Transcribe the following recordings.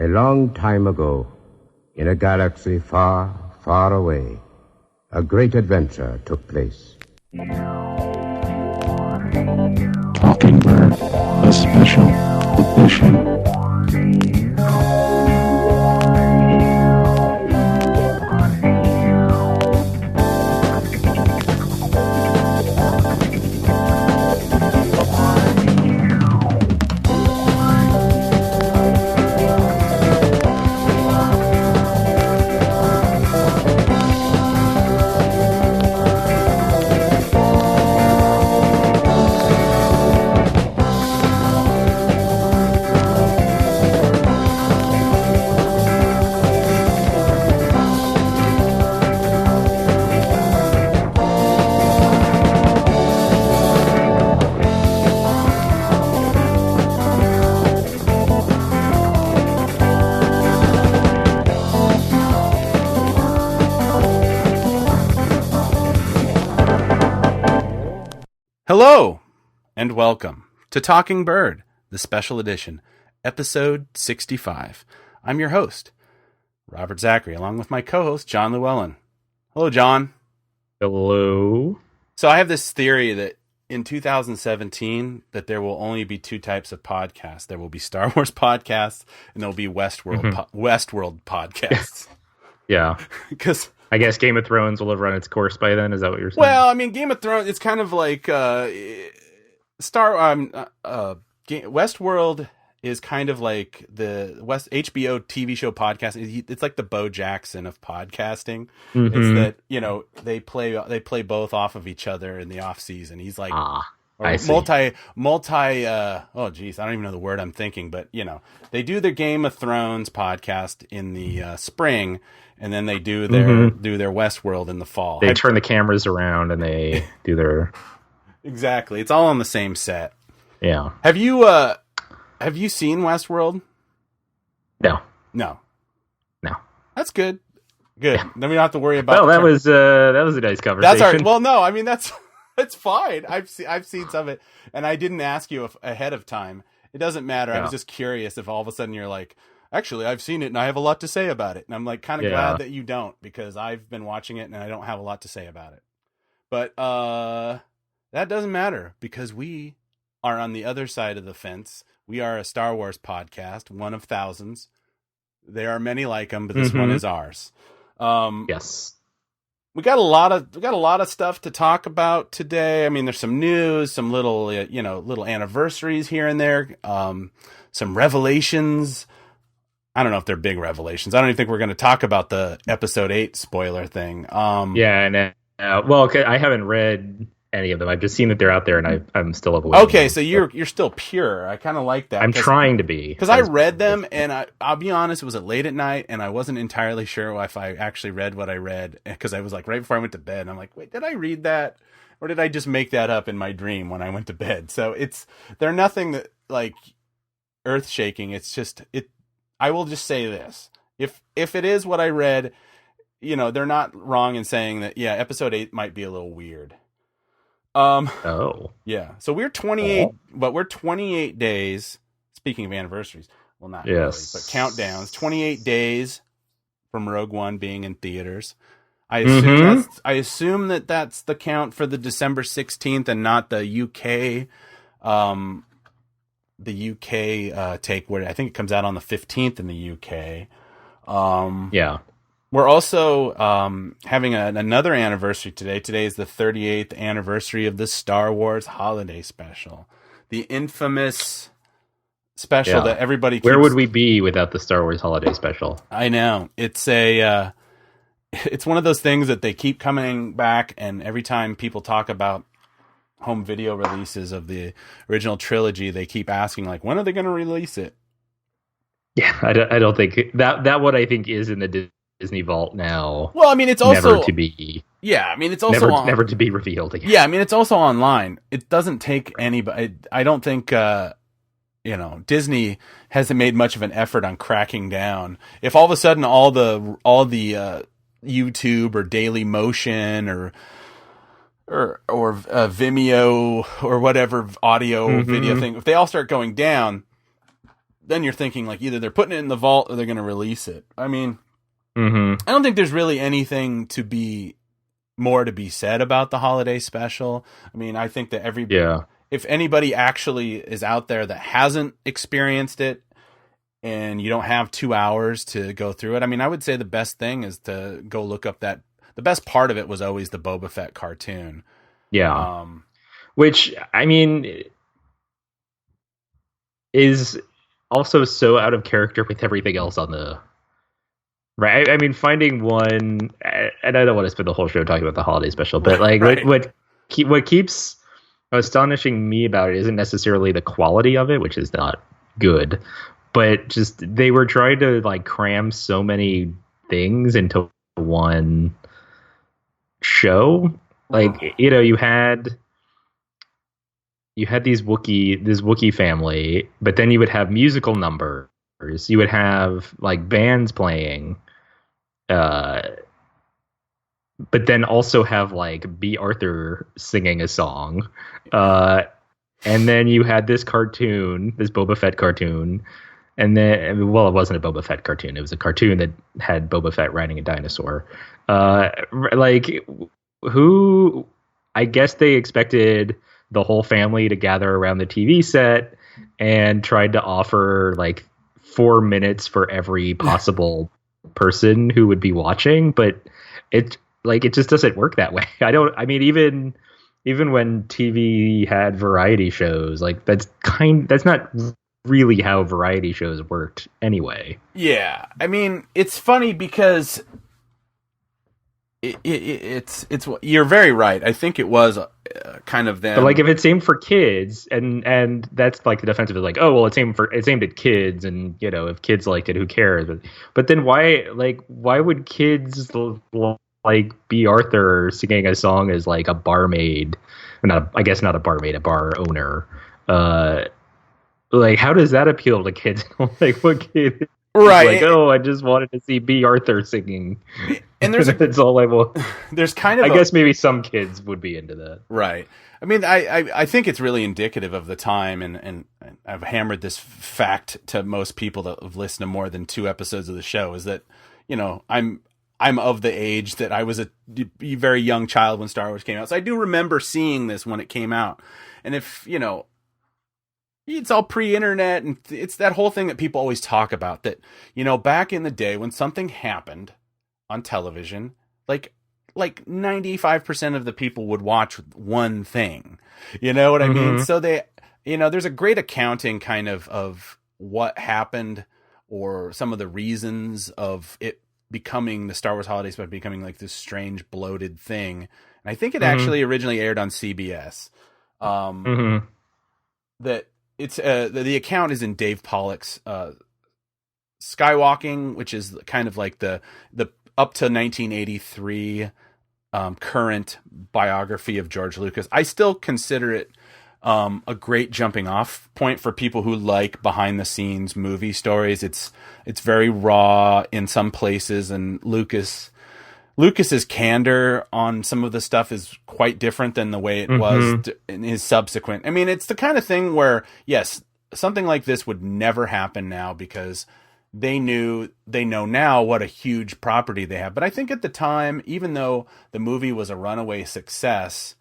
A long time ago, in a galaxy far, far away, a great adventure took place. Talking Bird, a special edition. Hello, and welcome to Talking Bird, the special edition, episode 65. I'm your host, Robert Zachary, along with my co-host, John Llewellyn. Hello, John. Hello. So I have this theory that in 2017, that there will only be two types of podcasts. There will be Star Wars podcasts, and there will be Westworld podcasts. Yeah. Because I guess Game of Thrones will have run its course by then. Is that what you're saying? Well, I mean, Game of Thrones, it's kind of like Westworld is kind of like the HBO TV show podcast. It's like the Bo Jackson of podcasting. Mm-hmm. It's that, you know, they play both off of each other in the off season. He's like multi oh geez, I don't even know the word I'm thinking, but you know, they do their Game of Thrones podcast in the spring. And then they do their Westworld in the fall. They turn the cameras around and they do their exactly. It's all on the same set. Yeah. Have you seen Westworld? No. That's good. Good. Yeah. Then we don't have to worry about. Well, that was a nice conversation. That's all right. Well, no, I mean that's fine. I've seen some of it, and I didn't ask you ahead of time. It doesn't matter. Yeah. I was just curious if all of a sudden you're like, actually, I've seen it and I have a lot to say about it. And I'm like kind of glad that you don't, because I've been watching it and I don't have a lot to say about it. But that doesn't matter, because we are on the other side of the fence. We are a Star Wars podcast, one of thousands. There are many like them, but this one is ours. Yes. We got a lot of stuff to talk about today. I mean, there's some news, some little anniversaries here and there, some revelations. I don't know if they're big revelations. I don't even think we're going to talk about the episode 8 spoiler thing. I haven't read any of them. I've just seen that they're out there, and I'm still avoiding. Okay, so you're still pure. I kind of like that. I'm trying to be, because I read them, and I'll be honest, it was late at night, and I wasn't entirely sure if I actually read what I read, because I was like right before I went to bed, and I'm like, wait, did I read that, or did I just make that up in my dream when I went to bed? So they're nothing that like earth shaking. It's just it. I will just say this. If it is what I read, you know, they're not wrong in saying that, yeah, episode 8 might be a little weird. Yeah. So we're 28, but we're 28 days, speaking of anniversaries, well, not really, but countdowns, 28 days from Rogue One being in theaters. I assume that's the count for the December 16th and not the UK, take, where I think it comes out on the 15th in the UK. We're also having another anniversary today. Today is the 38th anniversary of the Star Wars Holiday Special, the infamous special that everybody keeps... Where would we be without the Star Wars Holiday Special? I know. It's it's one of those things that they keep coming back, and every time people talk about home video releases of the original trilogy, they keep asking, like, when are they going to release it? Yeah, I don't think that what I think is in the Disney Vault now. Well, I mean, it's also never to be. Yeah, I mean, it's also never to be revealed again. Yeah, I mean, it's also online. It doesn't take anybody. I don't think Disney hasn't made much of an effort on cracking down. If all of a sudden all the YouTube or Daily Motion or Vimeo or whatever audio video thing, if they all start going down, then you're thinking like either they're putting it in the vault or they're going to release it. I mean, I don't think there's really anything to be said about the holiday special. I mean, I think that if anybody actually is out there that hasn't experienced it and you don't have 2 hours to go through it, I mean, I would say the best thing is to go look up the best part of it was always the Boba Fett cartoon. Yeah. Which, I mean, is also so out of character with everything else on the... Right? I mean, finding one... And I don't want to spend the whole show talking about the holiday special, but like right. what keeps astonishing me about it isn't necessarily the quality of it, which is not good, but just they were trying to like cram so many things into one show. Like, you know, you had this Wookiee family, but then you would have musical numbers. You would have like bands playing, but then also have like B. Arthur singing a song. And then you had this cartoon, this Boba Fett cartoon. And then, well, it wasn't a Boba Fett cartoon. It was a cartoon that had Boba Fett riding a dinosaur. Like, who, I guess they expected the whole family to gather around the TV set and tried to offer like 4 minutes for every possible person who would be watching. But it just doesn't work that way. I mean, even when TV had variety shows, like that's not really how variety shows worked anyway. Yeah. I mean, it's funny because it's you're very right. I think it was kind of them. But like if it's aimed for kids and that's like the defensive is like, oh, well, it's aimed at kids, and you know, if kids liked it, who cares? But then why would kids like B. Arthur singing a song as like a barmaid, I guess not a barmaid, a bar owner. Like, how does that appeal to kids? Like, what kid? Right. Like, oh, I just wanted to see B. Arthur singing. And that's all I want. There's kind of I guess maybe some kids would be into that. Right. I mean, I think it's really indicative of the time, and I've hammered this fact to most people that have listened to more than 2 episodes of the show, is that, you know, I'm of the age that I was a very young child when Star Wars came out. So I do remember seeing this when it came out. And if, you know, it's all pre-internet, and it's that whole thing that people always talk about, that, you know, back in the day when something happened on television, like 95% of the people would watch one thing. You know what I mean? So they, you know, there's a great accounting kind of what happened, or some of the reasons of it becoming the Star Wars holidays, but becoming like this strange bloated thing. And I think it actually originally aired on CBS. That it's the account is in Dave Pollock's Skywalking, which is kind of like the up to 1983 current biography of George Lucas. I still consider it a great jumping off point for people who like behind the scenes movie stories. It's very raw in some places, and Lucas's candor on some of the stuff is quite different than the way it was in his subsequent. I mean, it's the kind of thing where, yes, something like this would never happen now because they know now what a huge property they have. But I think at the time, even though the movie was a runaway success,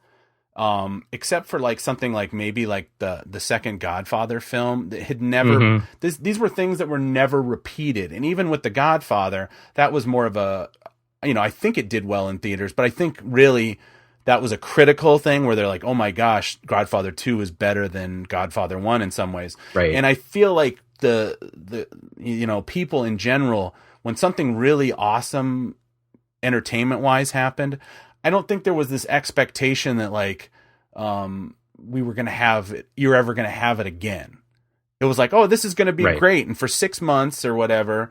except for like something like maybe like the second Godfather film, that had never, these were things that were never repeated. And even with the Godfather, that was more of a, you know, I think it did well in theaters, but I think really that was a critical thing where they're like, oh my gosh, Godfather 2 is better than Godfather 1 in some ways. Right. And I feel like the you know, people in general, when something really awesome entertainment wise happened, I don't think there was this expectation that like, we were going to have it, you're ever going to have it again. It was like, oh, this is going to be great. And for 6 months or whatever,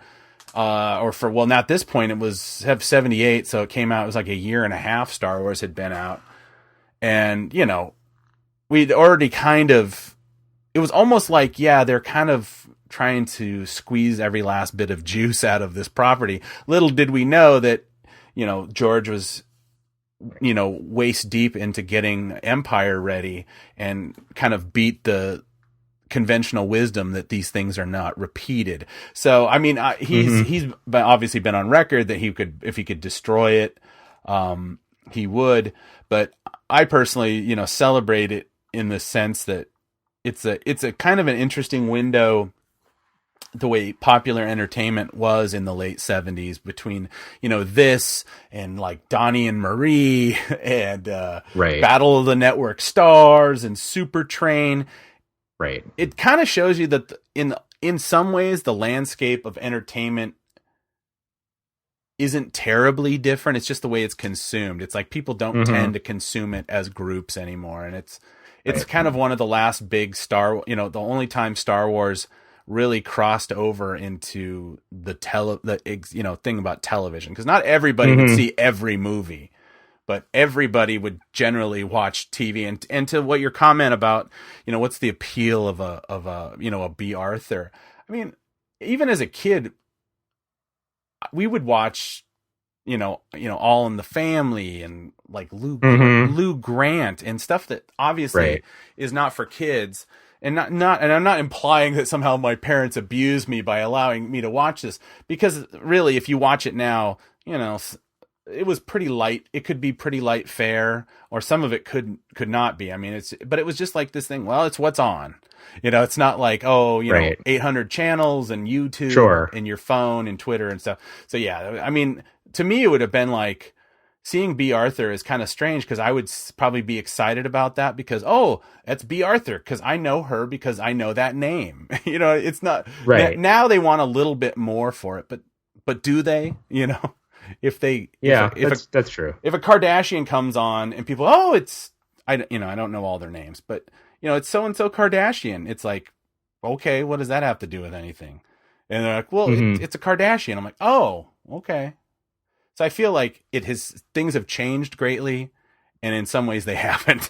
or for, well, not this point, it was 78. So it came out, it was like a year and a half Star Wars had been out. And, you know, we'd already it was almost like, yeah, they're kind of trying to squeeze every last bit of juice out of this property. Little did we know that, you know, George was, you know, waist deep into getting Empire ready and kind of beat the conventional wisdom that these things are not repeated. So, I mean, he's obviously been on record that if he could destroy it, he would. But I personally, celebrate it in the sense that it's a kind of an interesting window, the way popular entertainment was in the late 70s between, this and like Donnie and Marie and Battle of the Network Stars and Super Train. Right. It kind of shows you that in some ways the landscape of entertainment isn't terribly different. It's just the way it's consumed. It's like people don't tend to consume it as groups anymore. And it's kind of one of the last big the only time Star Wars really crossed over into the thing about television, because not everybody would see every movie, but everybody would generally watch TV. And to what your comment about, what's the appeal of a B. Arthur? I mean, even as a kid, we would watch, All in the Family and like Lou Grant and stuff that obviously is not for kids. And and I'm not implying that somehow my parents abused me by allowing me to watch this, because really, if you watch it now, it was pretty light. It could be pretty light fare, or some of it could not be. I mean, but it was just like this thing. Well, it's what's on. It's not like 800 channels and YouTube and your phone and Twitter and stuff. So yeah, I mean, to me, it would have been like, seeing B. Arthur is kind of strange, because I would probably be excited about that because, that's B. Arthur, because I know her, because I know that name. It's not right. Now they want a little bit more for it, but do they? If they, that's true. If a Kardashian comes on and people, I don't know all their names, but it's so and so Kardashian. It's like, okay, what does that have to do with anything? And they're like, well, it's a Kardashian. I'm like, oh, okay. So I feel like things have changed greatly, and in some ways they haven't.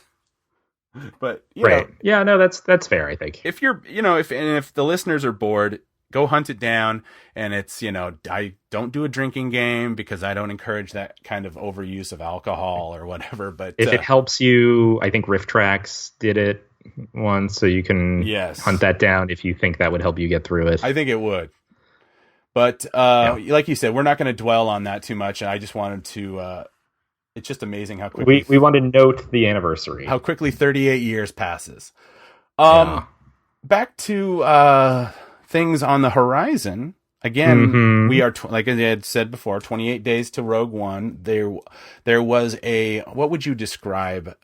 But yeah, no, that's fair. I think if you're, if the listeners are bored, go hunt it down. And it's, I don't do a drinking game because I don't encourage that kind of overuse of alcohol or whatever. But if it helps you, I think Riff Tracks did it once, so you can hunt that down if you think that would help you get through it. I think it would. But like you said, we're not going to dwell on that too much. I just wanted to. It's just amazing how quickly we want to note the anniversary. How quickly 38 years passes. Back to things on the horizon. Again, we are like I had said before, 28 days to Rogue One. There was a. What would you describe?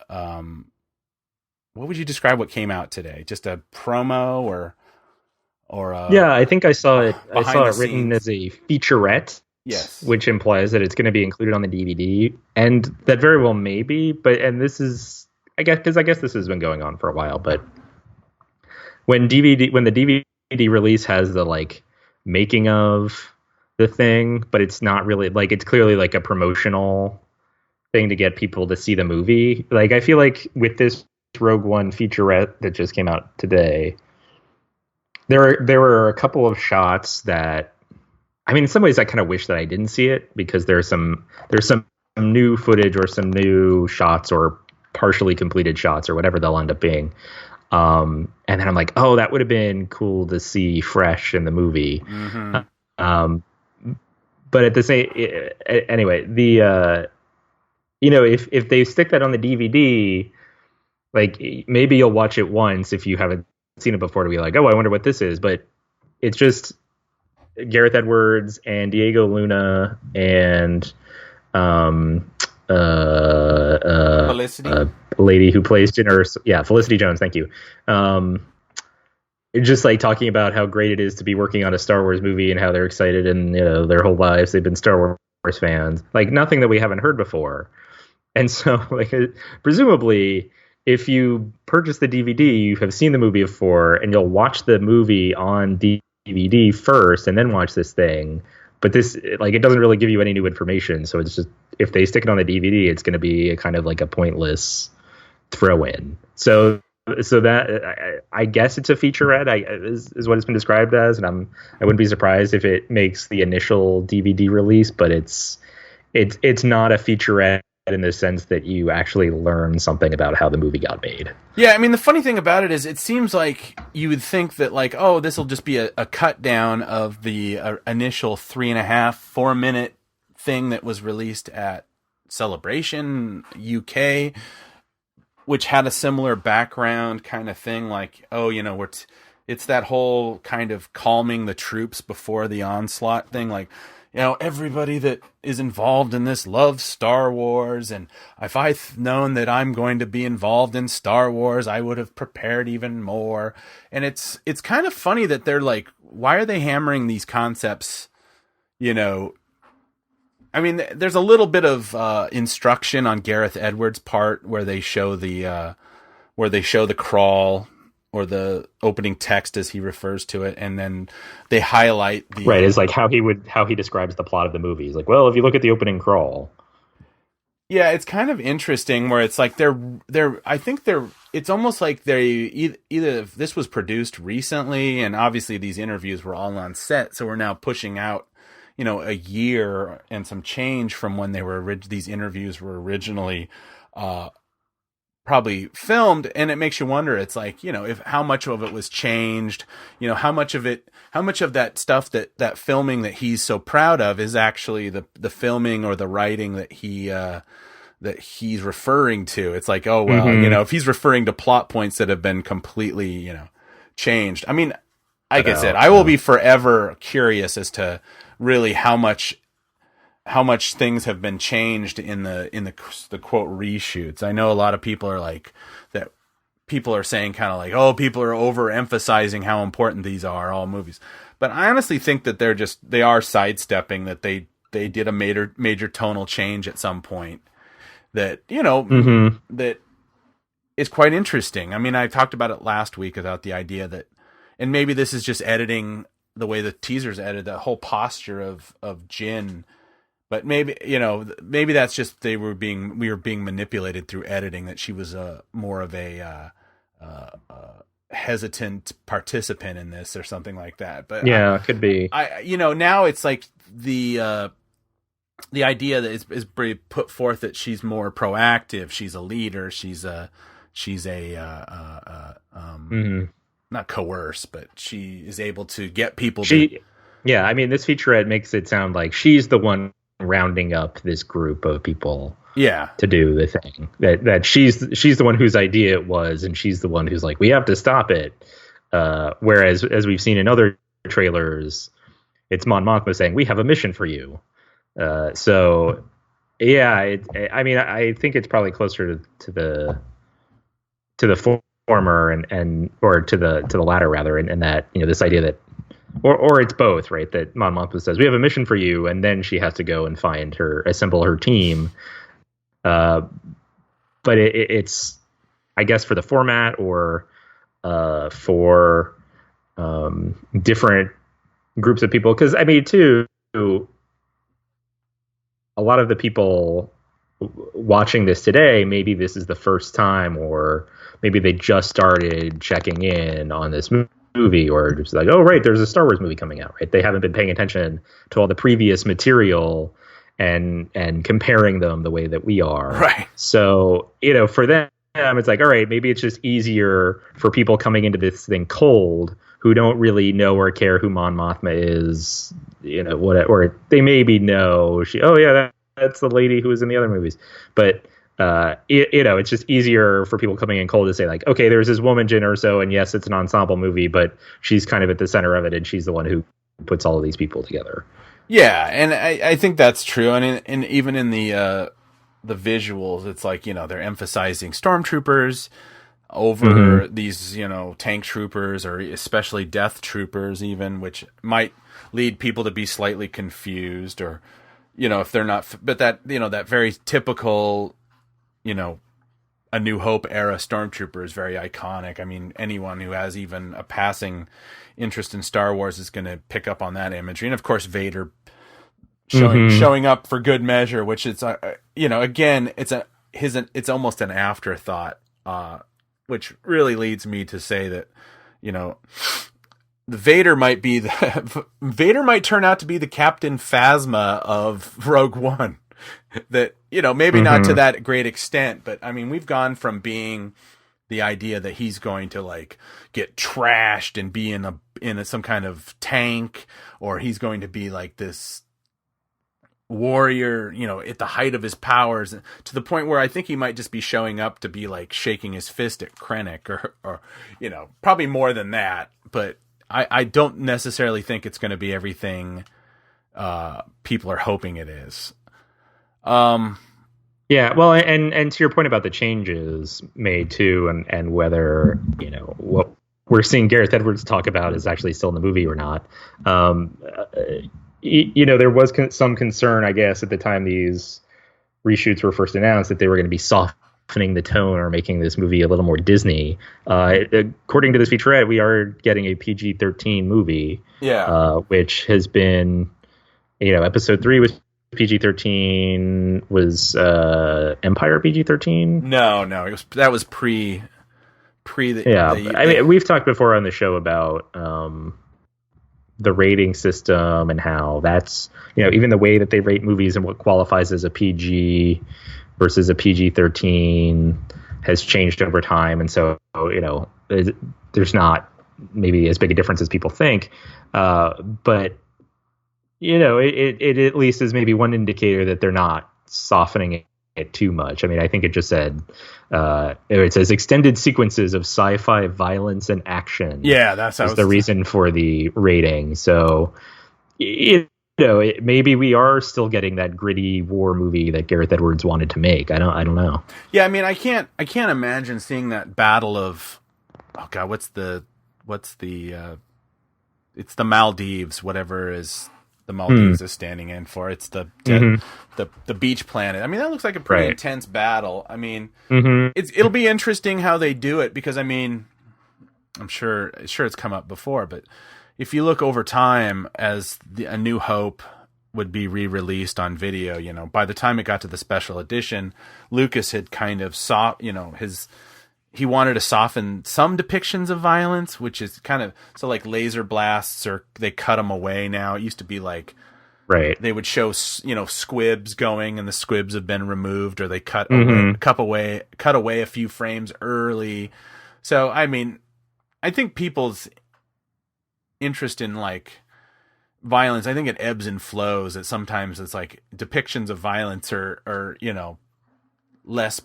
What came out today? Just a promo or? I think I saw it. I saw it written as a featurette. Yes, which implies that it's going to be included on the DVD, and that very well may be. This is, I guess this has been going on for a while. But when the DVD release has the like making of the thing, but it's not really like, it's clearly like a promotional thing to get people to see the movie. Like, I feel like with this Rogue One featurette that just came out today, there were a couple of shots that, I mean, in some ways I kind of wish that I didn't see it, because there's some new footage or some new shots or partially completed shots or whatever they'll end up being. And then I'm like, oh, that would have been cool to see fresh in the movie. But at the same, anyway, if they stick that on the DVD, like maybe you'll watch it once if you haven't seen it before to be like, oh, I wonder what this is. But it's just Gareth Edwards and Diego Luna and Felicity, a lady who plays Jyn Erso. Yeah, Felicity Jones. Thank you. Just like talking about how great it is to be working on a Star Wars movie and how they're excited, and their whole lives they've been Star Wars fans. Like nothing that we haven't heard before. And so, like, presumably, if you purchase the DVD, you have seen the movie before, and you'll watch the movie on DVD first, and then watch this thing. But this, like, it doesn't really give you any new information. So it's just, if they stick it on the DVD, it's going to be a kind of like a pointless throw-in. So that, I guess it's a featurette, is what it's been described as, and I wouldn't be surprised if it makes the initial DVD release, but it's not a featurette in the sense that you actually learn something about how the movie got made. Yeah, I mean, the funny thing about it is it seems like you would think that, like, oh, this will just be a cut down of the initial 3.5-4 minute thing that was released at Celebration UK, which had a similar background kind of thing, like, oh, it's that whole kind of calming the troops before the onslaught thing, like, everybody that is involved in this loves Star Wars, and if I'd known that I'm going to be involved in Star Wars, I would have prepared even more. And it's kind of funny that they're like, why are they hammering these concepts? I mean, there's a little bit of instruction on Gareth Edwards' part where they show the crawl, or the opening text as he refers to it, and then they highlight the right. It's like how he describes the plot of the movie. He's like, well, if you look at the opening crawl, yeah, it's kind of interesting where it's like it's almost like they either this was produced recently, and obviously these interviews were all on set, so we're now pushing out a year and some change from when these interviews were originally probably filmed, and it makes you wonder, it's like, if how much of it was changed, how much of that stuff that filming that he's so proud of is actually the filming or the writing that he's referring to. It's like, oh, well, if he's referring to plot points that have been completely, changed. I mean, like I said, I will be forever curious as to really how much things have been changed in the quote reshoots. I know a lot of people are like that. People are saying kind of like, oh, people are overemphasizing how important these are, all movies. But I honestly think that they are sidestepping that they did a major tonal change at some point that, that is quite interesting. I mean, I talked about it last week about the idea that, and maybe this is just editing the way the teasers edited, the whole posture of Jyn. But maybe that's just we were being manipulated through editing, that she was more of a hesitant participant in this or something like that. But yeah, could be. Now it's like the idea that is put forth that she's more proactive, she's a leader, she's not coerce, but she is able to get people. Yeah, I mean, this featurette makes it sound like she's the one rounding up this group of people, to do the thing, that she's the one whose idea it was, and she's the one who's like, we have to stop it. Whereas, as we've seen in other trailers, it's Mon Mothma saying, we have a mission for you. So yeah, I mean, I think it's probably closer to the former and or to the latter rather, and that, this idea that, or it's both, right? That Mon Mothma says, we have a mission for you, and then she has to go and assemble her team. But it's, I guess, for the format or for different groups of people. Because, I mean, too, a lot of the people watching this today, maybe this is the first time, or maybe they just started checking in on this movie, or just like, oh, right, there's a Star Wars movie coming out, right? They haven't been paying attention to all the previous material and comparing them the way that we are. Right. So, for them, it's like, all right, maybe it's just easier for people coming into this thing cold who don't really know or care who Mon Mothma is, or they maybe know that's the lady who was in the other movies. But it's just easier for people coming in cold to say, like, okay, there's this woman, Jyn Erso, and yes, it's an ensemble movie, but she's kind of at the center of it, and she's the one who puts all of these people together. Yeah, and I think that's true. And even in the visuals, it's like, they're emphasizing stormtroopers over these, tank troopers, or especially death troopers even, which might lead people to be slightly confused, or, if they're not, but that, that very typical, A New Hope era stormtrooper is very iconic. I mean, anyone who has even a passing interest in Star Wars is going to pick up on that imagery. And of course, Vader showing up for good measure, which is, again, it's almost an afterthought, which really leads me to say that, Vader might turn out to be the Captain Phasma of Rogue One. that, maybe not to that great extent, but I mean, we've gone from being the idea that he's going to like get trashed and be in some kind of tank, or he's going to be like this warrior, at the height of his powers, to the point where I think he might just be showing up to be like shaking his fist at Krennic or probably more than that. But I don't necessarily think it's going to be everything people are hoping it is. Yeah, well, and to your point about the changes made too, and whether what we're seeing Gareth Edwards talk about is actually still in the movie or not. There was some concern, I guess, at the time these reshoots were first announced that they were going to be softening the tone or making this movie a little more Disney. According to this featurette, we are getting a PG-13 movie. Yeah, which has been, episode 3 was PG-13. Was Empire PG-13? No, that was pre. I mean, we've talked before on the show about the rating system and how that's, even the way that they rate movies and what qualifies as a PG versus a PG-13 has changed over time. And so, there's not maybe as big a difference as people think. But, it at least is maybe one indicator that they're not softening it too much. I mean, I think it just said, it says extended sequences of sci-fi violence and action. Yeah, that's the reason for the rating. So, maybe we are still getting that gritty war movie that Gareth Edwards wanted to make. I don't know. Yeah, I mean, I can't imagine seeing that battle of, oh god, what's the it's the Maldives, whatever is the Maldives is standing in for. It's the beach planet. I mean, that looks like a pretty intense battle. I mean, it'll be interesting how they do it, because I mean, I'm sure it's come up before, but if you look over time as A New Hope would be re-released on video, by the time it got to the special edition, Lucas had kind of he wanted to soften some depictions of violence, which is kind of, so like laser blasts, or they cut them away now. It used to be like, they would show, squibs going, and the squibs have been removed, or they cut away a few frames early. So, I mean, I think people's interest in like violence, I think it ebbs and flows. That sometimes it's like depictions of violence are less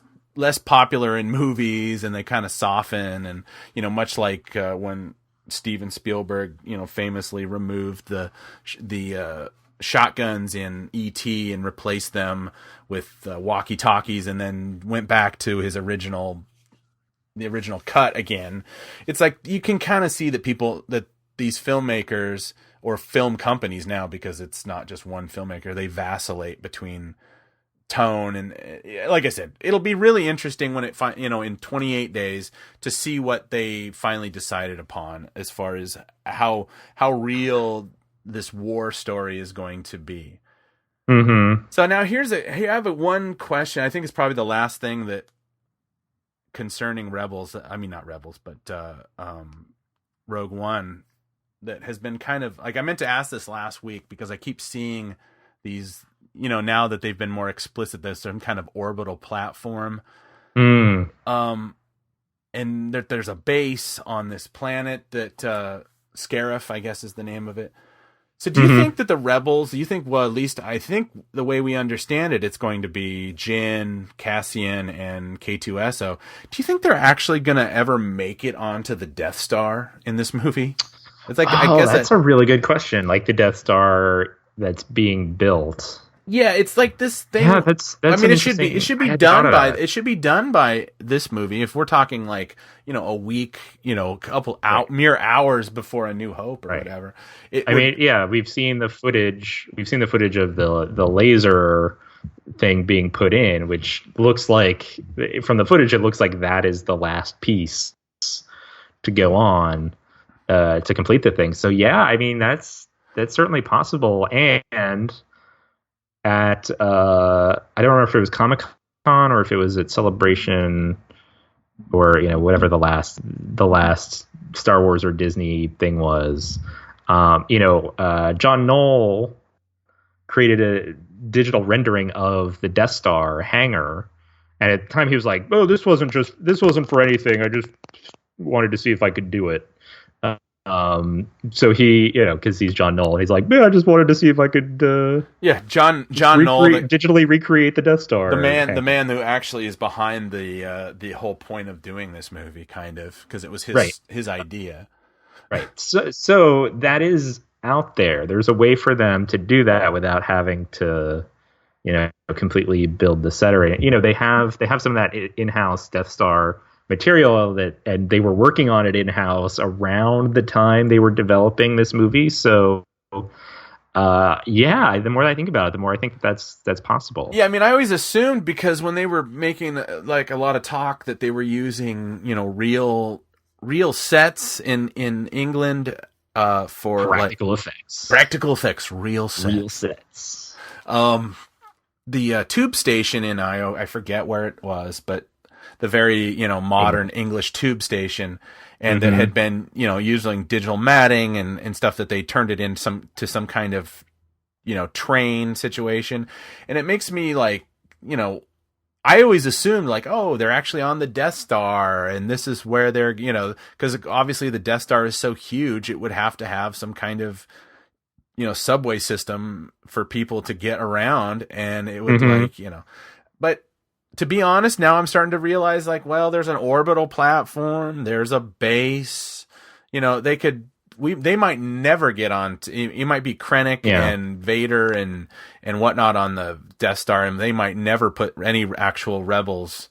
popular in movies, and they kind of soften, and much like when Steven Spielberg famously removed the shotguns in E.T. and replaced them with walkie-talkies, and then went back to his original cut again. It's like you can kind of see that these filmmakers, or film companies now, because it's not just one filmmaker, they vacillate between tone, and like I said, it'll be really interesting when it in 28 days to see what they finally decided upon as far as how real this war story is going to be. So now I have one question. I think it's probably the last thing that concerning Rebels. I mean, not Rebels, but Rogue One, that has been kind of like, I meant to ask this last week because I keep seeing these. Now that they've been more explicit, there's some kind of orbital platform. And there's a base on this planet that Scarif, I guess, is the name of it. So do you think that the Rebels, well, at least I think the way we understand it, it's going to be Jyn, Cassian, and K2SO. Do you think they're actually going to ever make it onto the Death Star in this movie? It's like, I guess that's a really good question. Like the Death Star that's being built. Yeah, it's like this thing. Yeah, that's I mean, it should be done by this movie. If we're talking like, a week, mere hours before A New Hope or whatever. We've seen the footage. We've seen the footage of the laser thing being put in, which looks like, from the footage, it looks like that is the last piece to go on to complete the thing. So yeah, I mean, that's certainly possible. And at I don't remember if it was Comic-Con or if it was at Celebration, or whatever the last Star Wars or Disney thing was. John Knoll digital rendering of the Death Star hangar, and at the time he was like, "Oh, this wasn't for anything. I just wanted to see if I could do it." So he, because he's John Knoll, he's like, "Man, I just wanted to see if I could." John Knoll, digitally recreate the Death Star. The man who actually is behind the whole point of doing this movie, kind of, because it was his idea. Right. So that is out there. There's a way for them to do that without having to, completely build the set or anything. They have some of that in-house Death Star material and they were working on it in-house around the time they were developing this movie. So, the more I think about it, the more I think that's possible. Yeah, I mean, I always assumed, because when they were making like a lot of talk that they were using, real sets in England for practical effects, real sets. The tube station in I forget where it was, but the very modern English tube station, and that had been using digital matting and stuff, that they turned it to some kind of train situation, and it makes me like I always assumed like, oh, they're actually on the Death Star, and this is where they're because obviously the Death Star is so huge, it would have to have some kind of subway system for people to get around, and it would but to be honest, now I'm starting to realize, like, well, there's an orbital platform, there's a base, they might never get on it might be Krennic and Vader and whatnot on the Death Star, and they might never put any actual rebels,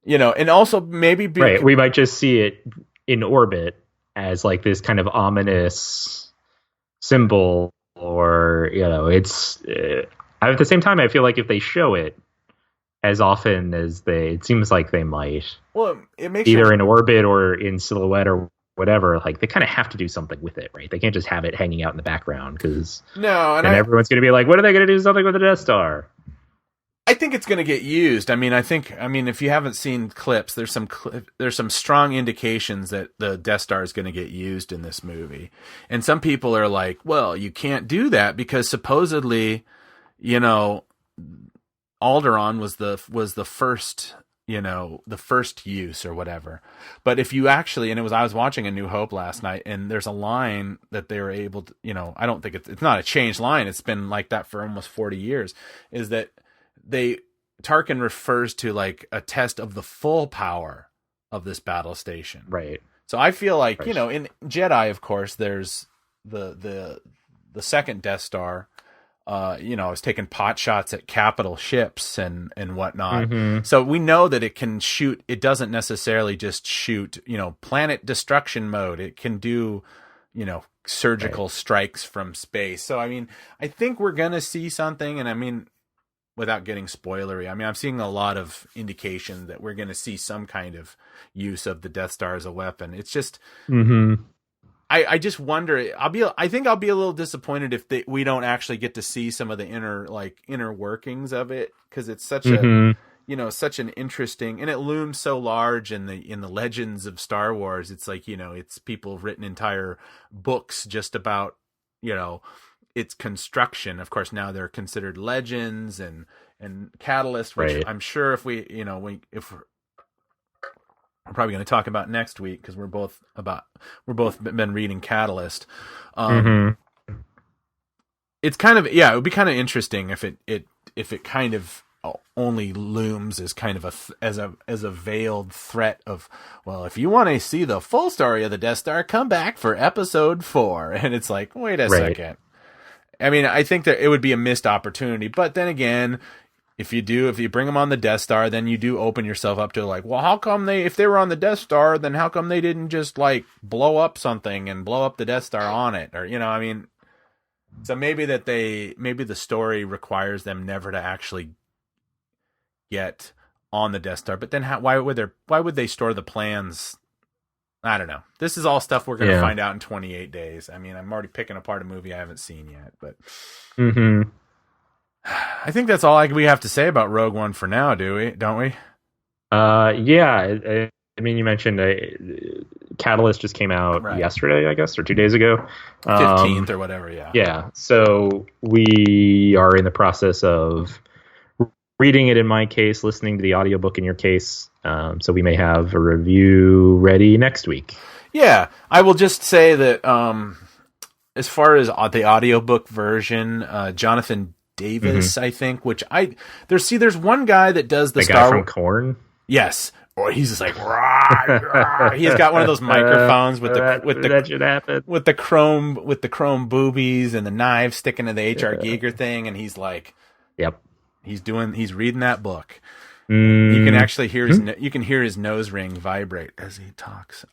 and also maybe we might just see it in orbit as like this kind of ominous symbol, or it's at the same time, I feel like if they show it as often as it seems like they might, well, it makes either in orbit or in silhouette or whatever, like they kind of have to do something with it, right? They can't just have it hanging out in the background, because everyone's going to be like, what are they going to do something with the Death Star? I think it's going to get used. I mean, if you haven't seen clips, there's some strong indications that the Death Star is going to get used in this movie. And some people are like, well, you can't do that because supposedly, Alderaan was the first, the first use or whatever. But if you actually, I was watching A New Hope last night, and there's a line that they were able to, I don't think it's not a changed line. It's been like that for almost 40 years, is that Tarkin refers to like a test of the full power of this battle station. Right. So I feel like, in Jedi, of course, there's the second Death Star, is taking pot shots at capital ships and whatnot. Mm-hmm. So we know that it can shoot. It doesn't necessarily just shoot, planet destruction mode. It can do, surgical strikes from space. So, I think we're going to see something. And without getting spoilery, I'm seeing a lot of indication that we're going to see some kind of use of the Death Star as a weapon. It's just, I just wonder. I think I'll be a little disappointed if we don't actually get to see some of the inner workings of it, because it's such a such an interesting, and it looms so large in the legends of Star Wars. It's like it's people have written entire books just about its construction. Of course, now they're considered legends and catalyst, which I'm sure if we're probably going to talk about next week, because we're both been reading Catalyst. It's kind of, it would be kind of interesting if it kind of only looms as kind of as a veiled threat of, well, if you want to see the full story of the Death Star, come back for episode 4. And it's like, wait a second. I think that it would be a missed opportunity, but then again, if you bring them on the Death Star, then you do open yourself up to like, well, how come if they were on the Death Star, then how come they didn't just like blow up something and blow up the Death Star on it? Or, so maybe the story requires them never to actually get on the Death Star, but then why would they store the plans? I don't know. This is all stuff we're going to find out in 28 days. I'm already picking apart a movie I haven't seen yet, but I think that's all we have to say about Rogue One for now, don't we? Yeah. mean, you mentioned Catalyst just came out Right. yesterday, I guess, or 2 days ago. 15th or whatever, yeah. Yeah, so we are in the process of reading it in my case, listening to the audiobook in your case. So we may have a review ready next week. Yeah, I will just say that as far as the audiobook version, Jonathan Davis, I think, there's one guy that does the guy from Korn. Yes. Or he's just like, rah, rah. He's got one of those microphones with the chrome boobies and the knives sticking to the H.R. Giger thing, and he's like, yep, he's reading that book. You can actually hear his nose ring vibrate as he talks.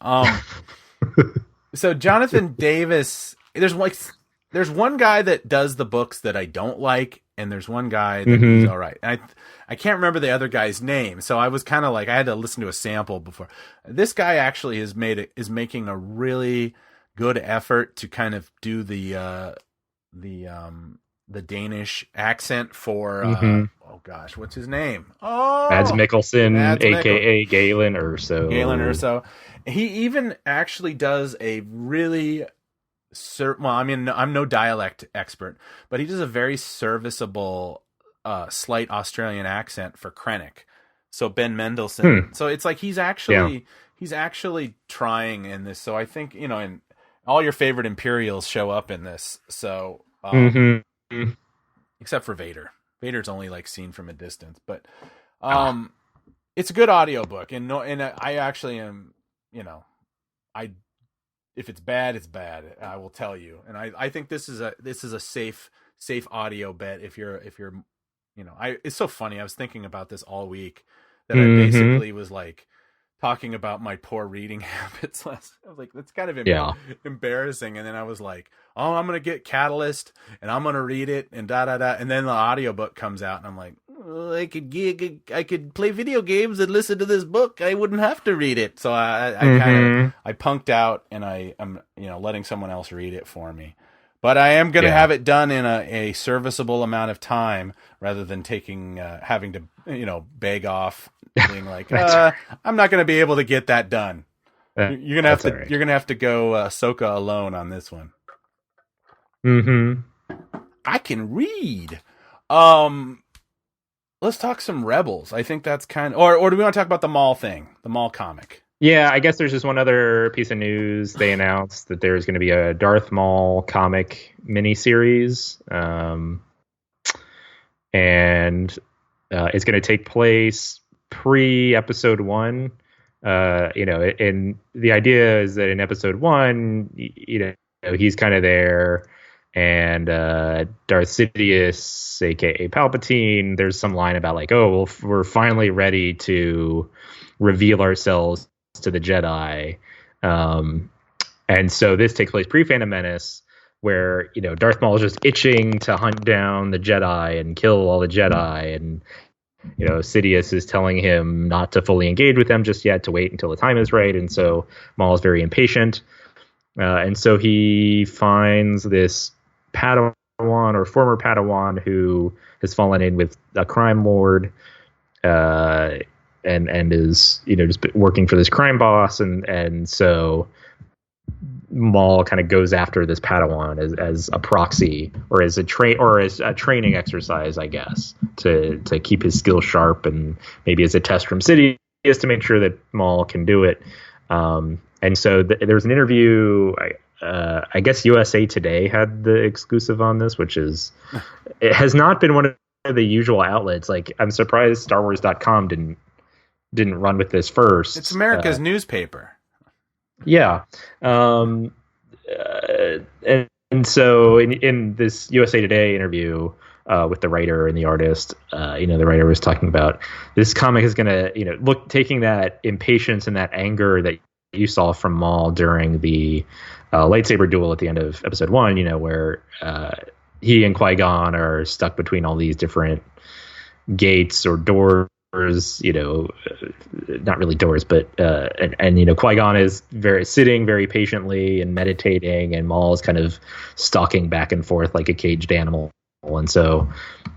So Jonathan Davis, there's one guy that does the books that I don't like, and there's one guy that he's all right. And I can't remember the other guy's name, so I was kind of like, I had to listen to a sample before. This guy actually is making a really good effort to kind of do the Danish accent for oh gosh, what's his name? Oh, Mads Mikkelsen, aka Galen Erso. Galen Erso. He even actually does a really well, I mean, I'm no dialect expert, but he does a very serviceable slight Australian accent for Krennic. So Ben Mendelsohn. So it's like he's actually trying in this. So I think, and all your favorite Imperials show up in this. So except for Vader. Vader's only like seen from a distance, but it's a good audiobook, and I actually am, if it's bad, it's bad. I will tell you. And I think this is a safe audio bet if you're it's so funny. I was thinking about this all week that I basically was like talking about my poor reading habits last. I was like, that's kind of embarrassing. And then I was like, oh, I'm going to get Catalyst and I'm going to read it and and then the audiobook comes out and I'm like, well, I could play video games and listen to this book. I wouldn't have to read it. So I punked out, and I'm letting someone else read it for me. But I am going to have it done in a serviceable amount of time rather than having to beg off, being like, I'm not going to be able to get that done. You're gonna have to go Ahsoka alone on this one. I can read. Let's talk some Rebels. I think that's kind of, or do we want to talk about the Maul thing, the Maul comic? Yeah, I guess there's just one other piece of news. They announced that there's going to be a Darth Maul comic miniseries, and it's going to take place pre-Episode 1. And the idea is that in Episode 1, he's kind of there, and Darth Sidious, aka Palpatine, there's some line about like, oh, well, we're finally ready to reveal ourselves to the Jedi. And so this takes place pre-Phantom Menace, where, Darth Maul is just itching to hunt down the Jedi and kill all the Jedi, and Sidious is telling him not to fully engage with them just yet, to wait until the time is right. And so Maul is very impatient. And so he finds this Padawan, or former Padawan, who has fallen in with a crime lord, and is, just working for this crime boss. And so Maul kind of goes after this Padawan as a proxy, or as a training exercise, I guess, to keep his skills sharp, and maybe as a test from Sidious to make sure that Maul can do it. And so there was an interview. I guess USA Today had the exclusive on this, which is, it has not been one of the usual outlets. Like, I'm surprised StarWars.com didn't run with this first. It's America's newspaper. Yeah. And so in this USA Today interview with the writer and the artist, the writer was talking about this comic is going to, taking that impatience and that anger that you saw from Maul during the lightsaber duel at the end of Episode 1, where he and Qui-Gon are stuck between all these different gates or doors, not really doors, but and Qui-Gon is sitting very patiently and meditating, and Maul is kind of stalking back and forth like a caged animal. And so